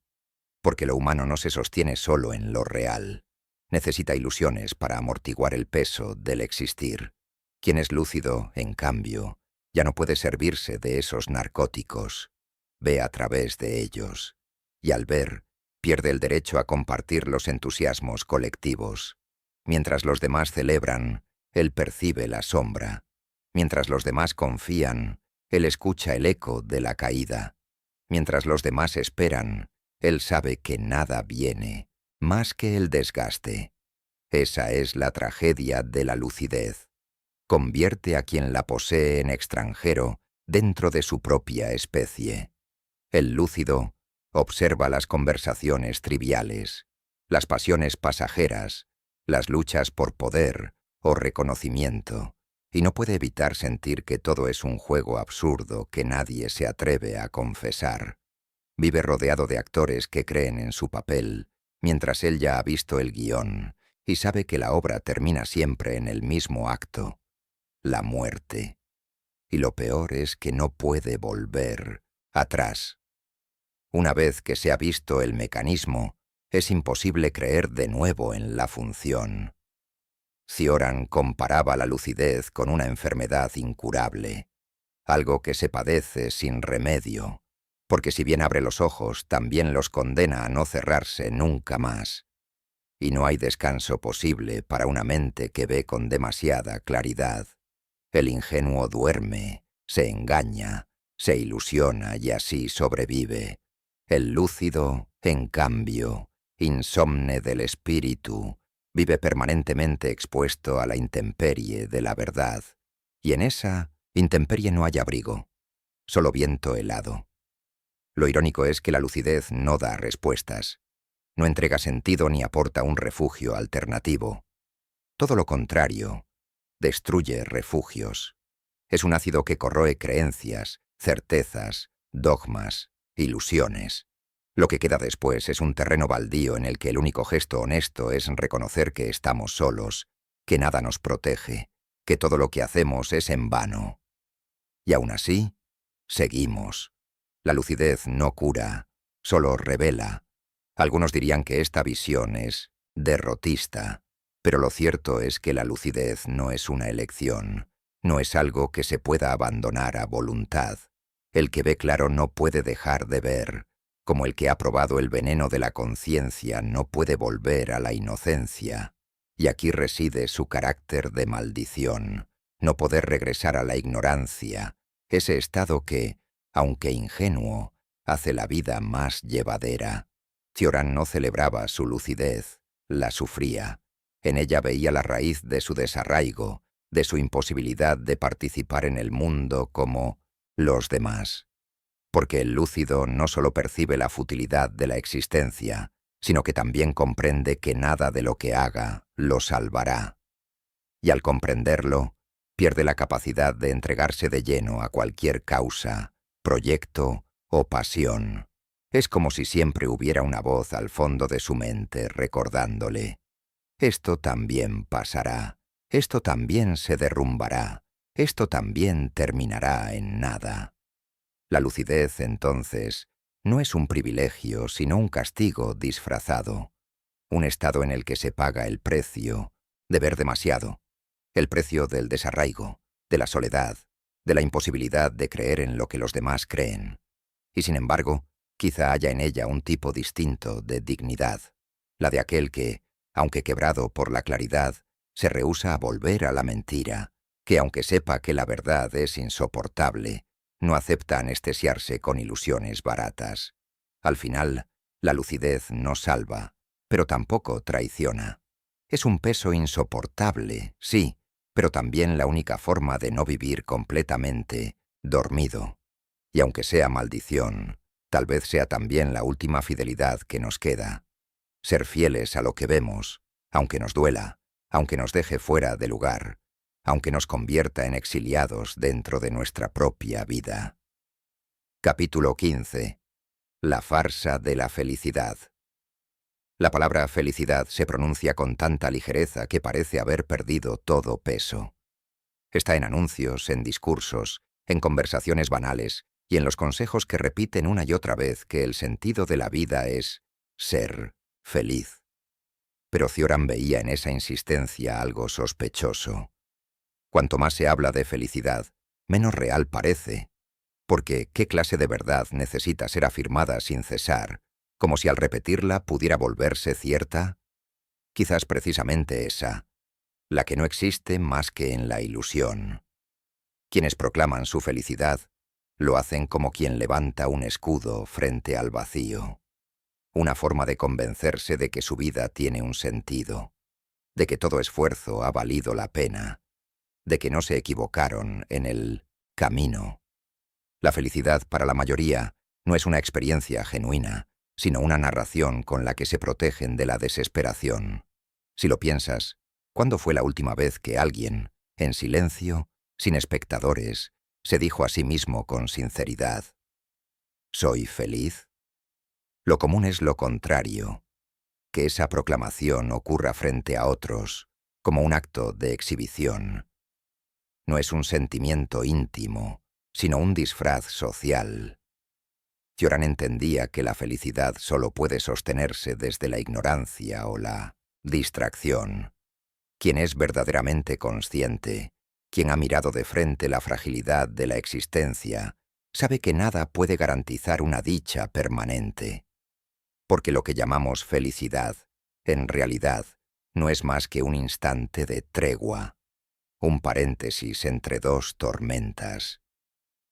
Porque lo humano no se sostiene solo en lo real. Necesita ilusiones para amortiguar el peso del existir. Quien es lúcido, en cambio, ya no puede servirse de esos narcóticos. Ve a través de ellos. Y al ver, Pierde el derecho a compartir los entusiasmos colectivos. Mientras los demás celebran, él percibe la sombra. Mientras los demás confían, él escucha el eco de la caída. Mientras los demás esperan, él sabe que nada viene, más que el desgaste. Esa es la tragedia de la lucidez. Convierte a quien la posee en extranjero dentro de su propia especie. El lúcido observa las conversaciones triviales, las pasiones pasajeras, las luchas por poder o reconocimiento, y no puede evitar sentir que todo es un juego absurdo que nadie se atreve a confesar. Vive rodeado de actores que creen en su papel, mientras él ya ha visto el guión y sabe que la obra termina siempre en el mismo acto, la muerte. Y lo peor es que no puede volver atrás. Una vez que se ha visto el mecanismo, es imposible creer de nuevo en la función. Cioran comparaba la lucidez con una enfermedad incurable, algo que se padece sin remedio, porque si bien abre los ojos, también los condena a no cerrarse nunca más. Y no hay descanso posible para una mente que ve con demasiada claridad. El ingenuo duerme, se engaña, se ilusiona y así sobrevive. El lúcido, en cambio, insomne del espíritu, vive permanentemente expuesto a la intemperie de la verdad. Y en esa intemperie no hay abrigo, solo viento helado. Lo irónico es que la lucidez no da respuestas, no entrega sentido ni aporta un refugio alternativo. Todo lo contrario, destruye refugios. Es un ácido que corroe creencias, certezas, dogmas, ilusiones. Lo que queda después es un terreno baldío en el que el único gesto honesto es reconocer que estamos solos, que nada nos protege, que todo lo que hacemos es en vano. Y aún así, seguimos. La lucidez no cura, solo revela. Algunos dirían que esta visión es derrotista, pero lo cierto es que la lucidez no es una elección, no es algo que se pueda abandonar a voluntad. El que ve claro no puede dejar de ver, como el que ha probado el veneno de la conciencia no puede volver a la inocencia. Y aquí reside su carácter de maldición, no poder regresar a la ignorancia, ese estado que, aunque ingenuo, hace la vida más llevadera. Cioran no celebraba su lucidez, la sufría. En ella veía la raíz de su desarraigo, de su imposibilidad de participar en el mundo como los demás. Porque el lúcido no solo percibe la futilidad de la existencia, sino que también comprende que nada de lo que haga lo salvará. Y al comprenderlo, pierde la capacidad de entregarse de lleno a cualquier causa, proyecto o pasión. Es como si siempre hubiera una voz al fondo de su mente recordándole: esto también pasará, esto también se derrumbará, esto también terminará en nada. La lucidez, entonces, no es un privilegio, sino un castigo disfrazado, un estado en el que se paga el precio de ver demasiado, el precio del desarraigo, de la soledad, de la imposibilidad de creer en lo que los demás creen. Y sin embargo, quizá haya en ella un tipo distinto de dignidad, la de aquel que, aunque quebrado por la claridad, se rehúsa a volver a la mentira, que aunque sepa que la verdad es insoportable, no acepta anestesiarse con ilusiones baratas. Al final, la lucidez no salva, pero tampoco traiciona. Es un peso insoportable, sí, pero también la única forma de no vivir completamente dormido. Y aunque sea maldición, tal vez sea también la última fidelidad que nos queda. Ser fieles a lo que vemos, aunque nos duela, aunque nos deje fuera de lugar, aunque nos convierta en exiliados dentro de nuestra propia vida. Capítulo 15. La farsa de la felicidad. La palabra felicidad se pronuncia con tanta ligereza que parece haber perdido todo peso. Está en anuncios, en discursos, en conversaciones banales y en los consejos que repiten una y otra vez que el sentido de la vida es ser feliz. Pero Cioran veía en esa insistencia algo sospechoso. Cuanto más se habla de felicidad, menos real parece, porque ¿qué clase de verdad necesita ser afirmada sin cesar, como si al repetirla pudiera volverse cierta. Quizás precisamente esa, la que no existe más que en la ilusión. Quienes proclaman su felicidad lo hacen como quien levanta un escudo frente al vacío, una forma de convencerse de que su vida tiene un sentido, de que todo esfuerzo ha valido la pena, de que no se equivocaron en el camino. La felicidad para la mayoría no es una experiencia genuina, sino una narración con la que se protegen de la desesperación. Si lo piensas, ¿cuándo fue la última vez que alguien, en silencio, sin espectadores, se dijo a sí mismo con sinceridad: «¿Soy feliz?» Lo común es lo contrario, que esa proclamación ocurra frente a otros, como un acto de exhibición. No es un sentimiento íntimo, sino un disfraz social. Cioran entendía que la felicidad solo puede sostenerse desde la ignorancia o la distracción. Quien es verdaderamente consciente, quien ha mirado de frente la fragilidad de la existencia, sabe que nada puede garantizar una dicha permanente. Porque lo que llamamos felicidad, en realidad, no es más que un instante de tregua, un paréntesis entre dos tormentas.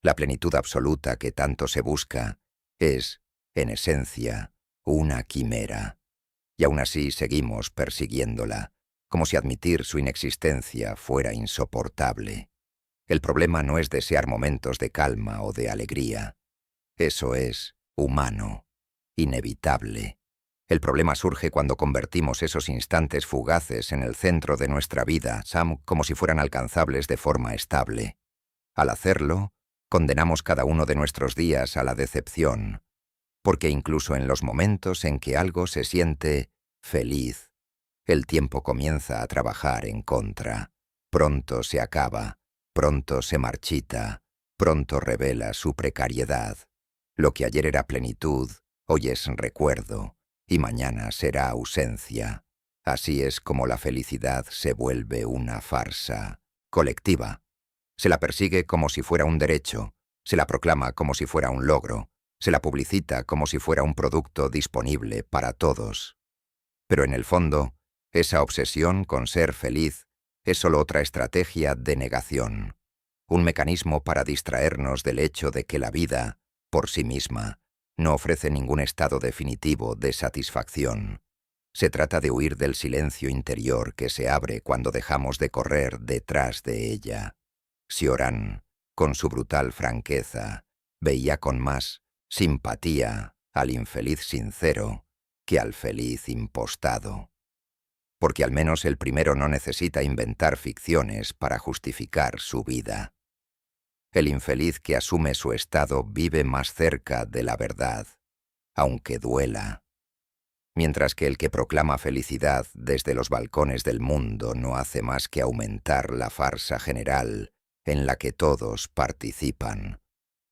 La plenitud absoluta que tanto se busca es, en esencia, una quimera, y aún así seguimos persiguiéndola, como si admitir su inexistencia fuera insoportable. El problema no es desear momentos de calma o de alegría. Eso es humano, inevitable. El problema surge cuando convertimos esos instantes fugaces en el centro de nuestra vida, como si fueran alcanzables de forma estable. Al hacerlo, condenamos cada uno de nuestros días a la decepción, porque incluso en los momentos en que algo se siente feliz, el tiempo comienza a trabajar en contra. Pronto se acaba, pronto se marchita, pronto revela su precariedad. Lo que ayer era plenitud, hoy es recuerdo, y mañana será ausencia. Así es como la felicidad se vuelve una farsa colectiva. Se la persigue como si fuera un derecho, se la proclama como si fuera un logro, se la publicita como si fuera un producto disponible para todos. Pero en el fondo, esa obsesión con ser feliz es solo otra estrategia de negación, un mecanismo para distraernos del hecho de que la vida, por sí misma, no ofrece ningún estado definitivo de satisfacción. Se trata de huir del silencio interior que se abre cuando dejamos de correr detrás de ella. Cioran, con su brutal franqueza, veía con más simpatía al infeliz sincero que al feliz impostado. Porque al menos el primero no necesita inventar ficciones para justificar su vida. El infeliz que asume su estado vive más cerca de la verdad, aunque duela. Mientras que el que proclama felicidad desde los balcones del mundo no hace más que aumentar la farsa general en la que todos participan,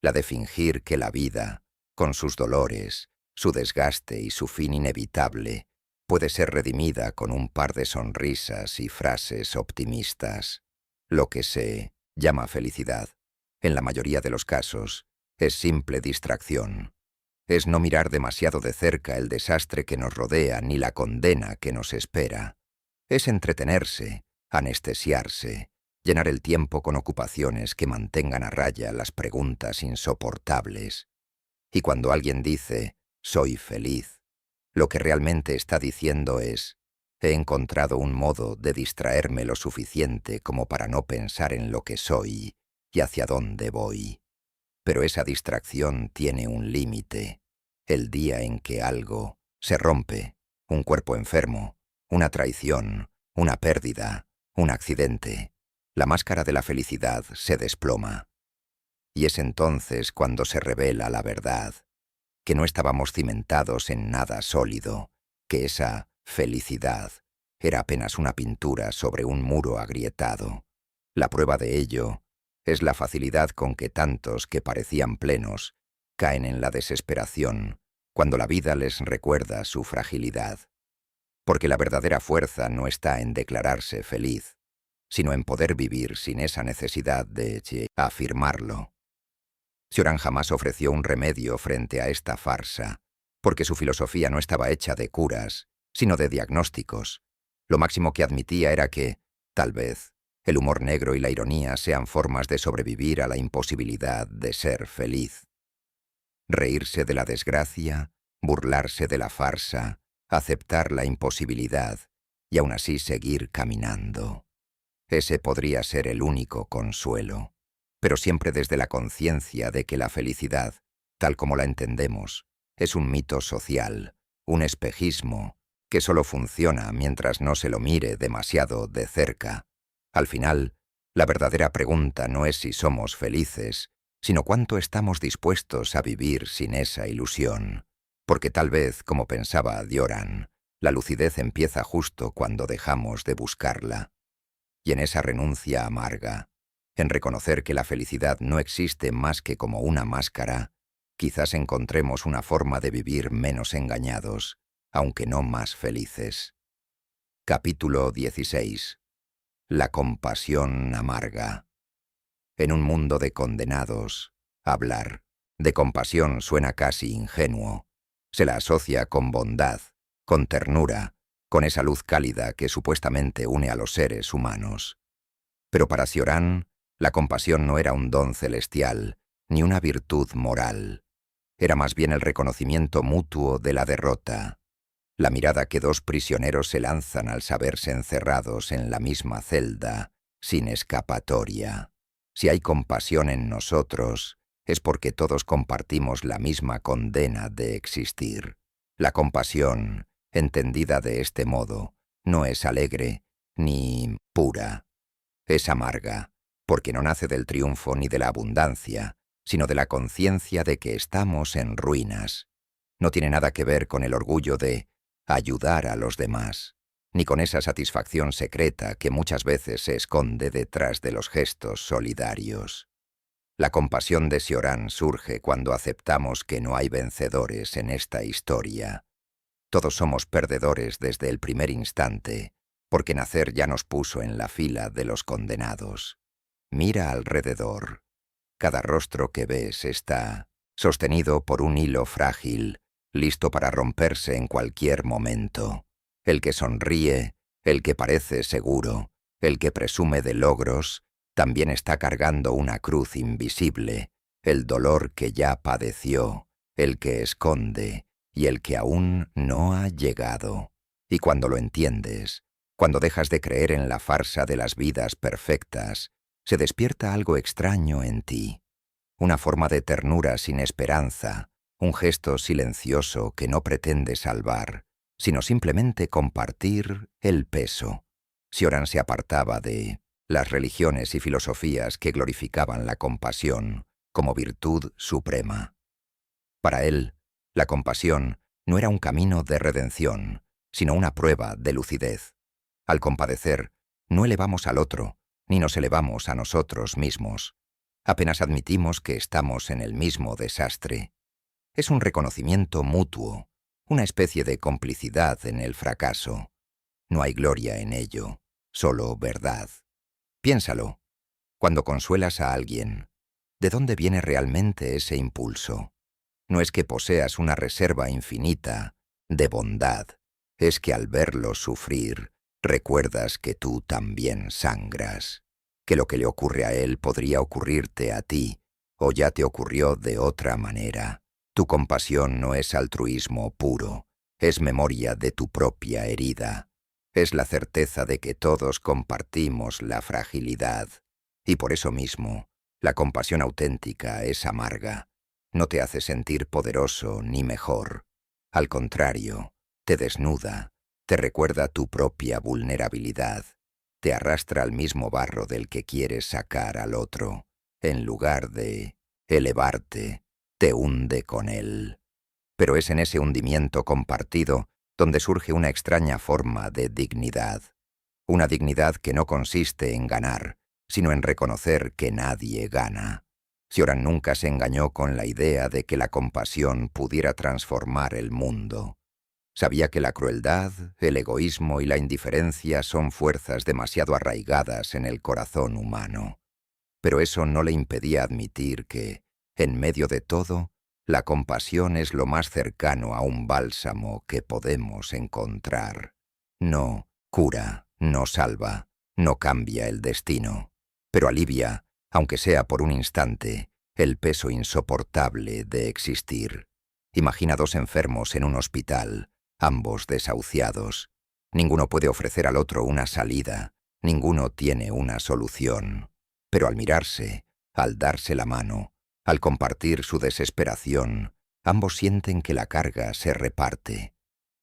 la de fingir que la vida, con sus dolores, su desgaste y su fin inevitable, puede ser redimida con un par de sonrisas y frases optimistas. Lo que se llama felicidad, en la mayoría de los casos, es simple distracción. Es no mirar demasiado de cerca el desastre que nos rodea ni la condena que nos espera. Es entretenerse, anestesiarse, llenar el tiempo con ocupaciones que mantengan a raya las preguntas insoportables. Y cuando alguien dice, «soy feliz», lo que realmente está diciendo es, «he encontrado un modo de distraerme lo suficiente como para no pensar en lo que soy y hacia dónde voy». Pero esa distracción tiene un límite. El día en que algo se rompe, un cuerpo enfermo, una traición, una pérdida, un accidente, la máscara de la felicidad se desploma. Y es entonces cuando se revela la verdad, que no estábamos cimentados en nada sólido, que esa felicidad era apenas una pintura sobre un muro agrietado. La prueba de ello es la facilidad con que tantos que parecían plenos caen en la desesperación cuando la vida les recuerda su fragilidad. Porque la verdadera fuerza no está en declararse feliz, sino en poder vivir sin esa necesidad de afirmarlo. Cioran jamás ofreció un remedio frente a esta farsa, porque su filosofía no estaba hecha de curas, sino de diagnósticos. Lo máximo que admitía era que, tal vez, el humor negro y la ironía sean formas de sobrevivir a la imposibilidad de ser feliz. Reírse de la desgracia, burlarse de la farsa, aceptar la imposibilidad y aún así seguir caminando. Ese podría ser el único consuelo, pero siempre desde la conciencia de que la felicidad, tal como la entendemos, es un mito social, un espejismo, que solo funciona mientras no se lo mire demasiado de cerca. Al final, la verdadera pregunta no es si somos felices, sino cuánto estamos dispuestos a vivir sin esa ilusión. Porque tal vez, como pensaba Dioran, la lucidez empieza justo cuando dejamos de buscarla. Y en esa renuncia amarga, en reconocer que la felicidad no existe más que como una máscara, quizás encontremos una forma de vivir menos engañados, aunque no más felices. Capítulo 16. La compasión amarga. En un mundo de condenados, hablar de compasión suena casi ingenuo. Se la asocia con bondad, con ternura, con esa luz cálida que supuestamente une a los seres humanos. Pero para Cioran, la compasión no era un don celestial, ni una virtud moral. Era más bien el reconocimiento mutuo de la derrota. La mirada que dos prisioneros se lanzan al saberse encerrados en la misma celda, sin escapatoria. Si hay compasión en nosotros, es porque todos compartimos la misma condena de existir. La compasión, entendida de este modo, no es alegre ni pura. Es amarga, porque no nace del triunfo ni de la abundancia, sino de la conciencia de que estamos en ruinas. No tiene nada que ver con el orgullo de ayudar a los demás, ni con esa satisfacción secreta que muchas veces se esconde detrás de los gestos solidarios. La compasión de Cioran surge cuando aceptamos que no hay vencedores en esta historia. Todos somos perdedores desde el primer instante, porque nacer ya nos puso en la fila de los condenados. Mira alrededor. Cada rostro que ves está sostenido por un hilo frágil, listo para romperse en cualquier momento. El que sonríe, el que parece seguro, el que presume de logros, también está cargando una cruz invisible, el dolor que ya padeció, el que esconde y el que aún no ha llegado. Y cuando lo entiendes, cuando dejas de creer en la farsa de las vidas perfectas, se despierta algo extraño en ti, una forma de ternura sin esperanza, un gesto silencioso que no pretende salvar, sino simplemente compartir el peso. Cioran se apartaba de las religiones y filosofías que glorificaban la compasión como virtud suprema. Para él, la compasión no era un camino de redención, sino una prueba de lucidez. Al compadecer, no elevamos al otro, ni nos elevamos a nosotros mismos. Apenas admitimos que estamos en el mismo desastre. Es un reconocimiento mutuo, una especie de complicidad en el fracaso. No hay gloria en ello, solo verdad. Piénsalo. Cuando consuelas a alguien, ¿de dónde viene realmente ese impulso? No es que poseas una reserva infinita de bondad, es que al verlo sufrir, recuerdas que tú también sangras, que lo que le ocurre a él podría ocurrirte a ti, o ya te ocurrió de otra manera. Tu compasión no es altruismo puro, es memoria de tu propia herida. Es la certeza de que todos compartimos la fragilidad, y por eso mismo, la compasión auténtica es amarga. No te hace sentir poderoso ni mejor. Al contrario, te desnuda, te recuerda tu propia vulnerabilidad, te arrastra al mismo barro del que quieres sacar al otro. En lugar de elevarte, te hunde con él. Pero es en ese hundimiento compartido donde surge una extraña forma de dignidad. Una dignidad que no consiste en ganar, sino en reconocer que nadie gana. Cioran nunca se engañó con la idea de que la compasión pudiera transformar el mundo. Sabía que la crueldad, el egoísmo y la indiferencia son fuerzas demasiado arraigadas en el corazón humano. Pero eso no le impedía admitir que, en medio de todo, La compasión es lo más cercano a un bálsamo que podemos encontrar. No cura, no salva, no cambia el destino, pero alivia, aunque sea por un instante, el peso insoportable de existir. Imagina dos enfermos en un hospital, ambos desahuciados. Ninguno puede ofrecer al otro una salida, ninguno tiene una solución. Pero al mirarse, al darse la mano, al compartir su desesperación, ambos sienten que la carga se reparte.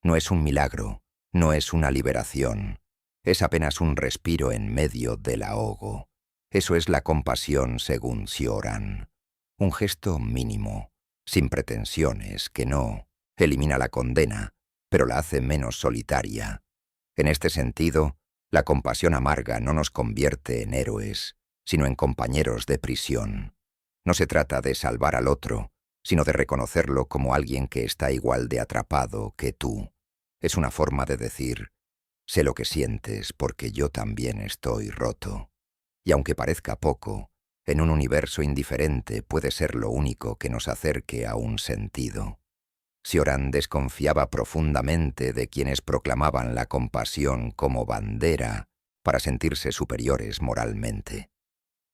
No es un milagro, no es una liberación, es apenas un respiro en medio del ahogo. Eso es la compasión según Cioran. Un gesto mínimo, sin pretensiones, que no elimina la condena, pero la hace menos solitaria. En este sentido, la compasión amarga no nos convierte en héroes, sino en compañeros de prisión. No se trata de salvar al otro, sino de reconocerlo como alguien que está igual de atrapado que tú. Es una forma de decir, sé lo que sientes porque yo también estoy roto. Y aunque parezca poco, en un universo indiferente puede ser lo único que nos acerque a un sentido. Cioran desconfiaba profundamente de quienes proclamaban la compasión como bandera para sentirse superiores moralmente.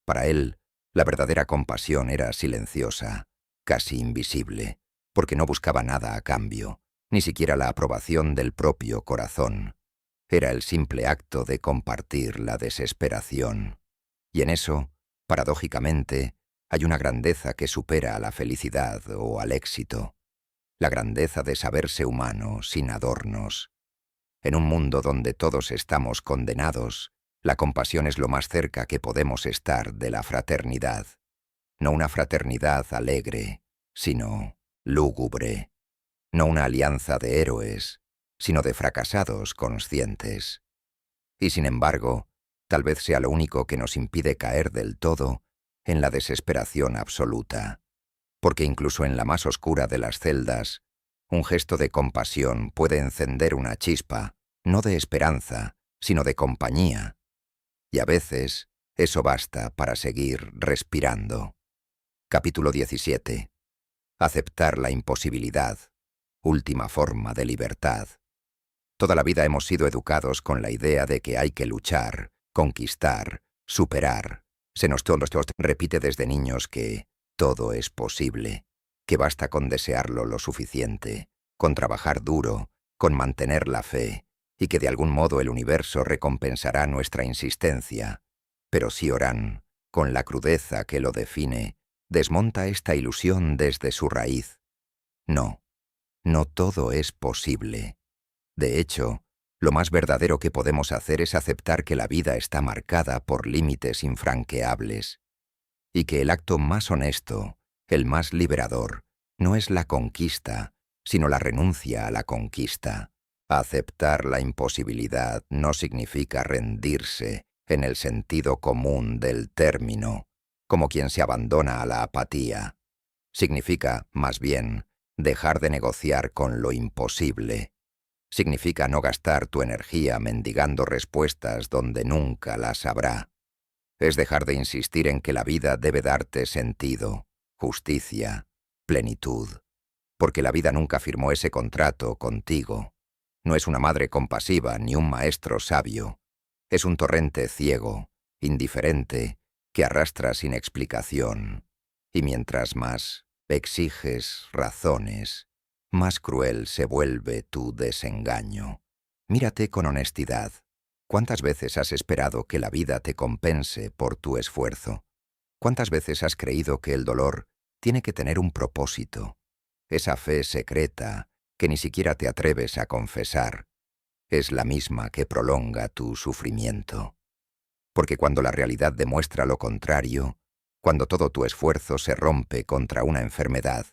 Para él, la verdadera compasión era silenciosa, casi invisible, porque no buscaba nada a cambio, ni siquiera la aprobación del propio corazón. Era el simple acto de compartir la desesperación. Y en eso, paradójicamente, hay una grandeza que supera a la felicidad o al éxito. La grandeza de saberse humano sin adornos. En un mundo donde todos estamos condenados, la compasión es lo más cerca que podemos estar de la fraternidad. No una fraternidad alegre, sino lúgubre. No una alianza de héroes, sino de fracasados conscientes. Y sin embargo, tal vez sea lo único que nos impide caer del todo en la desesperación absoluta. Porque incluso en la más oscura de las celdas, un gesto de compasión puede encender una chispa, no de esperanza, sino de compañía. Y a veces, eso basta para seguir respirando. Capítulo 17. Aceptar la imposibilidad. Última forma de libertad. Toda la vida hemos sido educados con la idea de que hay que luchar, conquistar, superar. Se nos repite desde niños que todo es posible, que basta con desearlo lo suficiente, con trabajar duro, con mantener la fe, y que de algún modo el universo recompensará nuestra insistencia. Pero Cioran, con la crudeza que lo define, desmonta esta ilusión desde su raíz. No, no todo es posible. De hecho, lo más verdadero que podemos hacer es aceptar que la vida está marcada por límites infranqueables, y que el acto más honesto, el más liberador, no es la conquista, sino la renuncia a la conquista. Aceptar la imposibilidad no significa rendirse en el sentido común del término, como quien se abandona a la apatía. Significa, más bien, dejar de negociar con lo imposible. Significa no gastar tu energía mendigando respuestas donde nunca las habrá. Es dejar de insistir en que la vida debe darte sentido, justicia, plenitud, porque la vida nunca firmó ese contrato contigo. No es una madre compasiva ni un maestro sabio. Es un torrente ciego, indiferente, que arrastra sin explicación. Y mientras más exiges razones, más cruel se vuelve tu desengaño. Mírate con honestidad. ¿Cuántas veces has esperado que la vida te compense por tu esfuerzo? ¿Cuántas veces has creído que el dolor tiene que tener un propósito? Esa fe secreta que ni siquiera te atreves a confesar, es la misma que prolonga tu sufrimiento. Porque cuando la realidad demuestra lo contrario, cuando todo tu esfuerzo se rompe contra una enfermedad,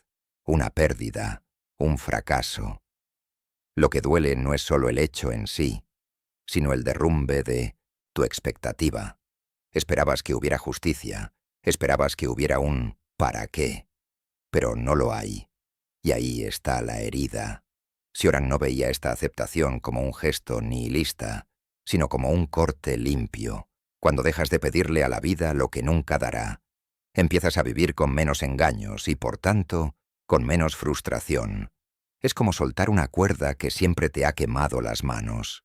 una pérdida, un fracaso, lo que duele no es solo el hecho en sí, sino el derrumbe de tu expectativa. Esperabas que hubiera justicia, esperabas que hubiera un ¿para qué? Pero no lo hay. Y ahí está la herida. Cioran no veía esta aceptación como un gesto nihilista, sino como un corte limpio, cuando dejas de pedirle a la vida lo que nunca dará. Empiezas a vivir con menos engaños y, por tanto, con menos frustración. Es como soltar una cuerda que siempre te ha quemado las manos.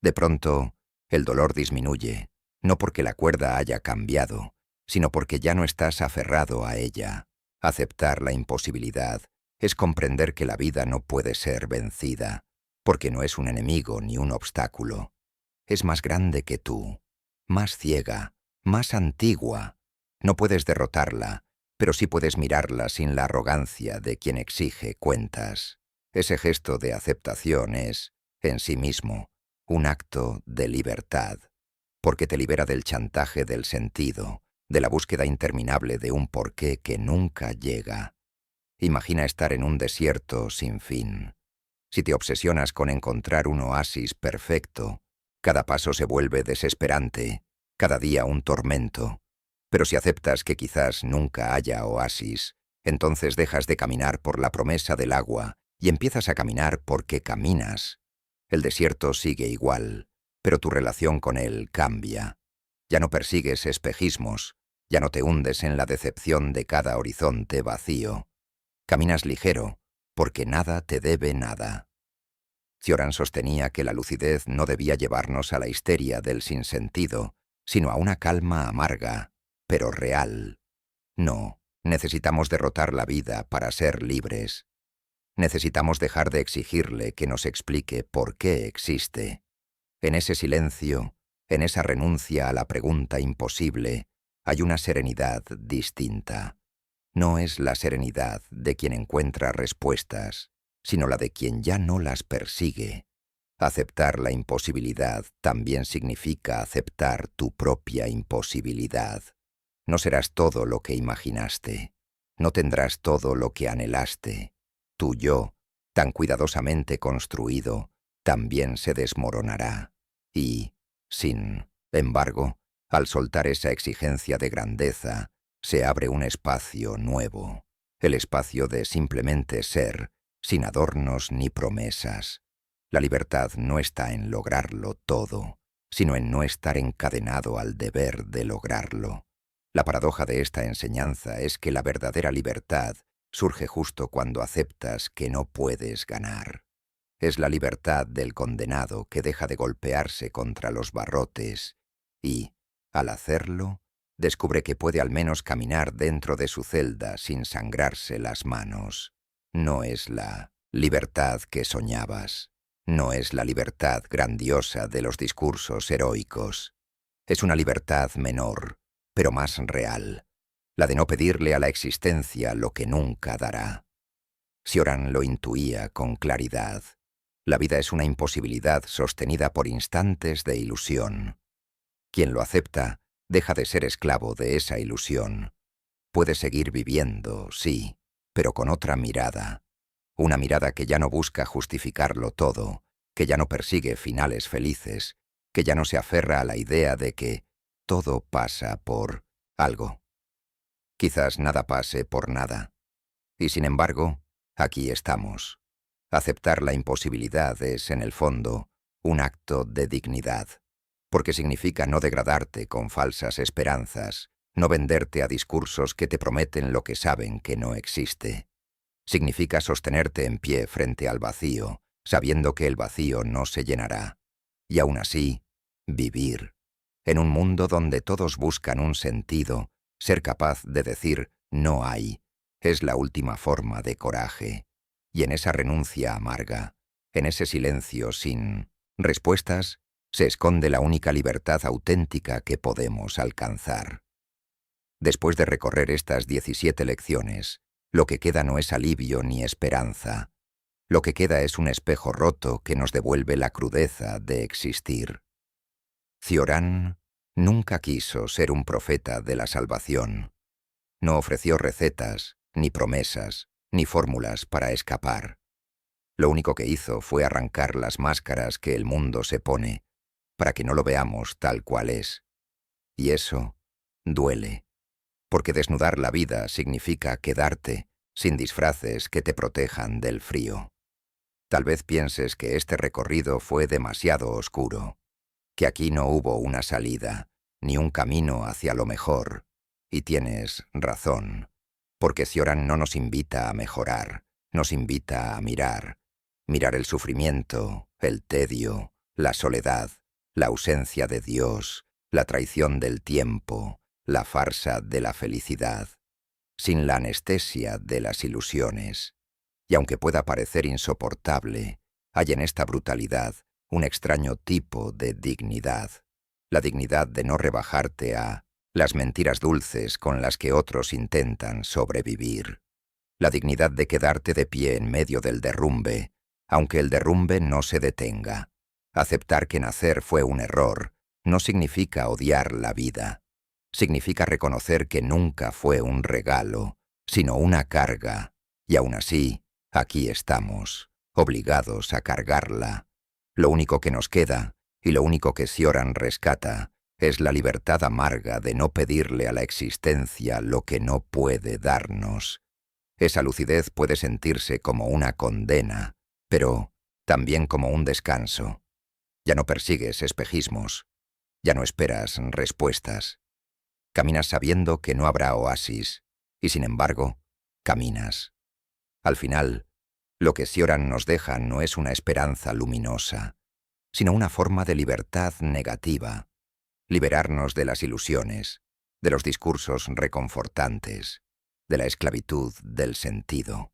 De pronto, el dolor disminuye, no porque la cuerda haya cambiado, sino porque ya no estás aferrado a ella. Aceptar la imposibilidad es comprender que la vida no puede ser vencida, porque no es un enemigo ni un obstáculo. Es más grande que tú, más ciega, más antigua. No puedes derrotarla, pero sí puedes mirarla sin la arrogancia de quien exige cuentas. Ese gesto de aceptación es, en sí mismo, un acto de libertad, porque te libera del chantaje del sentido, de la búsqueda interminable de un porqué que nunca llega. Imagina estar en un desierto sin fin. Si te obsesionas con encontrar un oasis perfecto, cada paso se vuelve desesperante, cada día un tormento. Pero si aceptas que quizás nunca haya oasis, entonces dejas de caminar por la promesa del agua y empiezas a caminar porque caminas. El desierto sigue igual, pero tu relación con él cambia. Ya no persigues espejismos, ya no te hundes en la decepción de cada horizonte vacío. Caminas ligero, porque nada te debe nada. Cioran sostenía que la lucidez no debía llevarnos a la histeria del sinsentido, sino a una calma amarga, pero real. No, necesitamos derrotar la vida para ser libres. Necesitamos dejar de exigirle que nos explique por qué existe. En ese silencio, en esa renuncia a la pregunta imposible, hay una serenidad distinta. No es la serenidad de quien encuentra respuestas, sino la de quien ya no las persigue. Aceptar la imposibilidad también significa aceptar tu propia imposibilidad. No serás todo lo que imaginaste. No tendrás todo lo que anhelaste. Tu yo, tan cuidadosamente construido, también se desmoronará. Y, sin embargo, al soltar esa exigencia de grandeza, se abre un espacio nuevo, el espacio de simplemente ser, sin adornos ni promesas. La libertad no está en lograrlo todo, sino en no estar encadenado al deber de lograrlo. La paradoja de esta enseñanza es que la verdadera libertad surge justo cuando aceptas que no puedes ganar. Es la libertad del condenado que deja de golpearse contra los barrotes y, al hacerlo, descubre que puede al menos caminar dentro de su celda sin sangrarse las manos. No es la libertad que soñabas. No es la libertad grandiosa de los discursos heroicos. Es una libertad menor, pero más real, la de no pedirle a la existencia lo que nunca dará. Cioran lo intuía con claridad. La vida es una imposibilidad sostenida por instantes de ilusión. Quien lo acepta deja de ser esclavo de esa ilusión. Puede seguir viviendo, sí, pero con otra mirada. Una mirada que ya no busca justificarlo todo, que ya no persigue finales felices, que ya no se aferra a la idea de que todo pasa por algo. Quizás nada pase por nada. Y sin embargo, aquí estamos. Aceptar la imposibilidad es, en el fondo, un acto de dignidad, porque significa no degradarte con falsas esperanzas, no venderte a discursos que te prometen lo que saben que no existe. Significa sostenerte en pie frente al vacío, sabiendo que el vacío no se llenará. Y aún así, vivir. En un mundo donde todos buscan un sentido, ser capaz de decir no hay, es la última forma de coraje. Y en esa renuncia amarga, en ese silencio sin respuestas, se esconde la única libertad auténtica que podemos alcanzar. Después de recorrer estas 17 lecciones, lo que queda no es alivio ni esperanza. Lo que queda es un espejo roto que nos devuelve la crudeza de existir. Cioran nunca quiso ser un profeta de la salvación. No ofreció recetas, ni promesas, ni fórmulas para escapar. Lo único que hizo fue arrancar las máscaras que el mundo se pone, para que no lo veamos tal cual es. Y eso duele, porque desnudar la vida significa quedarte sin disfraces que te protejan del frío. Tal vez pienses que este recorrido fue demasiado oscuro, que aquí no hubo una salida, ni un camino hacia lo mejor, y tienes razón. porque Cioran no nos invita a mejorar, nos invita a mirar el sufrimiento, el tedio, la soledad, la ausencia de Dios, la traición del tiempo, la farsa de la felicidad, sin la anestesia de las ilusiones. Y aunque pueda parecer insoportable, hay en esta brutalidad un extraño tipo de dignidad, la dignidad de no rebajarte a las mentiras dulces con las que otros intentan sobrevivir, la dignidad de quedarte de pie en medio del derrumbe, aunque el derrumbe no se detenga. Aceptar que nacer fue un error no significa odiar la vida, significa reconocer que nunca fue un regalo, sino una carga, y aún así, aquí estamos, obligados a cargarla. Lo único que nos queda, y lo único que Cioran rescata, es la libertad amarga de no pedirle a la existencia lo que no puede darnos. Esa lucidez puede sentirse como una condena, pero también como un descanso. Ya no persigues espejismos, ya no esperas respuestas. Caminas sabiendo que no habrá oasis, y sin embargo, caminas. Al final, lo que Cioran nos deja no es una esperanza luminosa, sino una forma de libertad negativa, liberarnos de las ilusiones, de los discursos reconfortantes, de la esclavitud del sentido.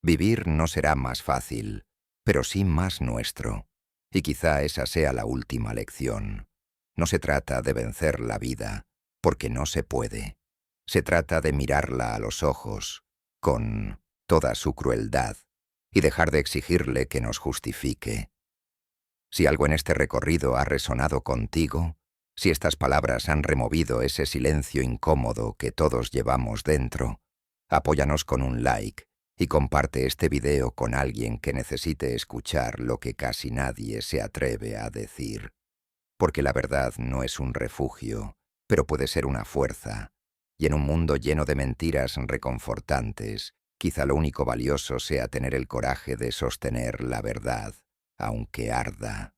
Vivir no será más fácil, pero sí más nuestro, y quizá esa sea la última lección. No se trata de vencer la vida, porque no se puede. Se trata de mirarla a los ojos, con toda su crueldad, y dejar de exigirle que nos justifique. Si algo en este recorrido ha resonado contigo, si estas palabras han removido ese silencio incómodo que todos llevamos dentro, apóyanos con un like y comparte este video con alguien que necesite escuchar lo que casi nadie se atreve a decir. Porque la verdad no es un refugio, pero puede ser una fuerza, y en un mundo lleno de mentiras reconfortantes, quizá lo único valioso sea tener el coraje de sostener la verdad, aunque arda.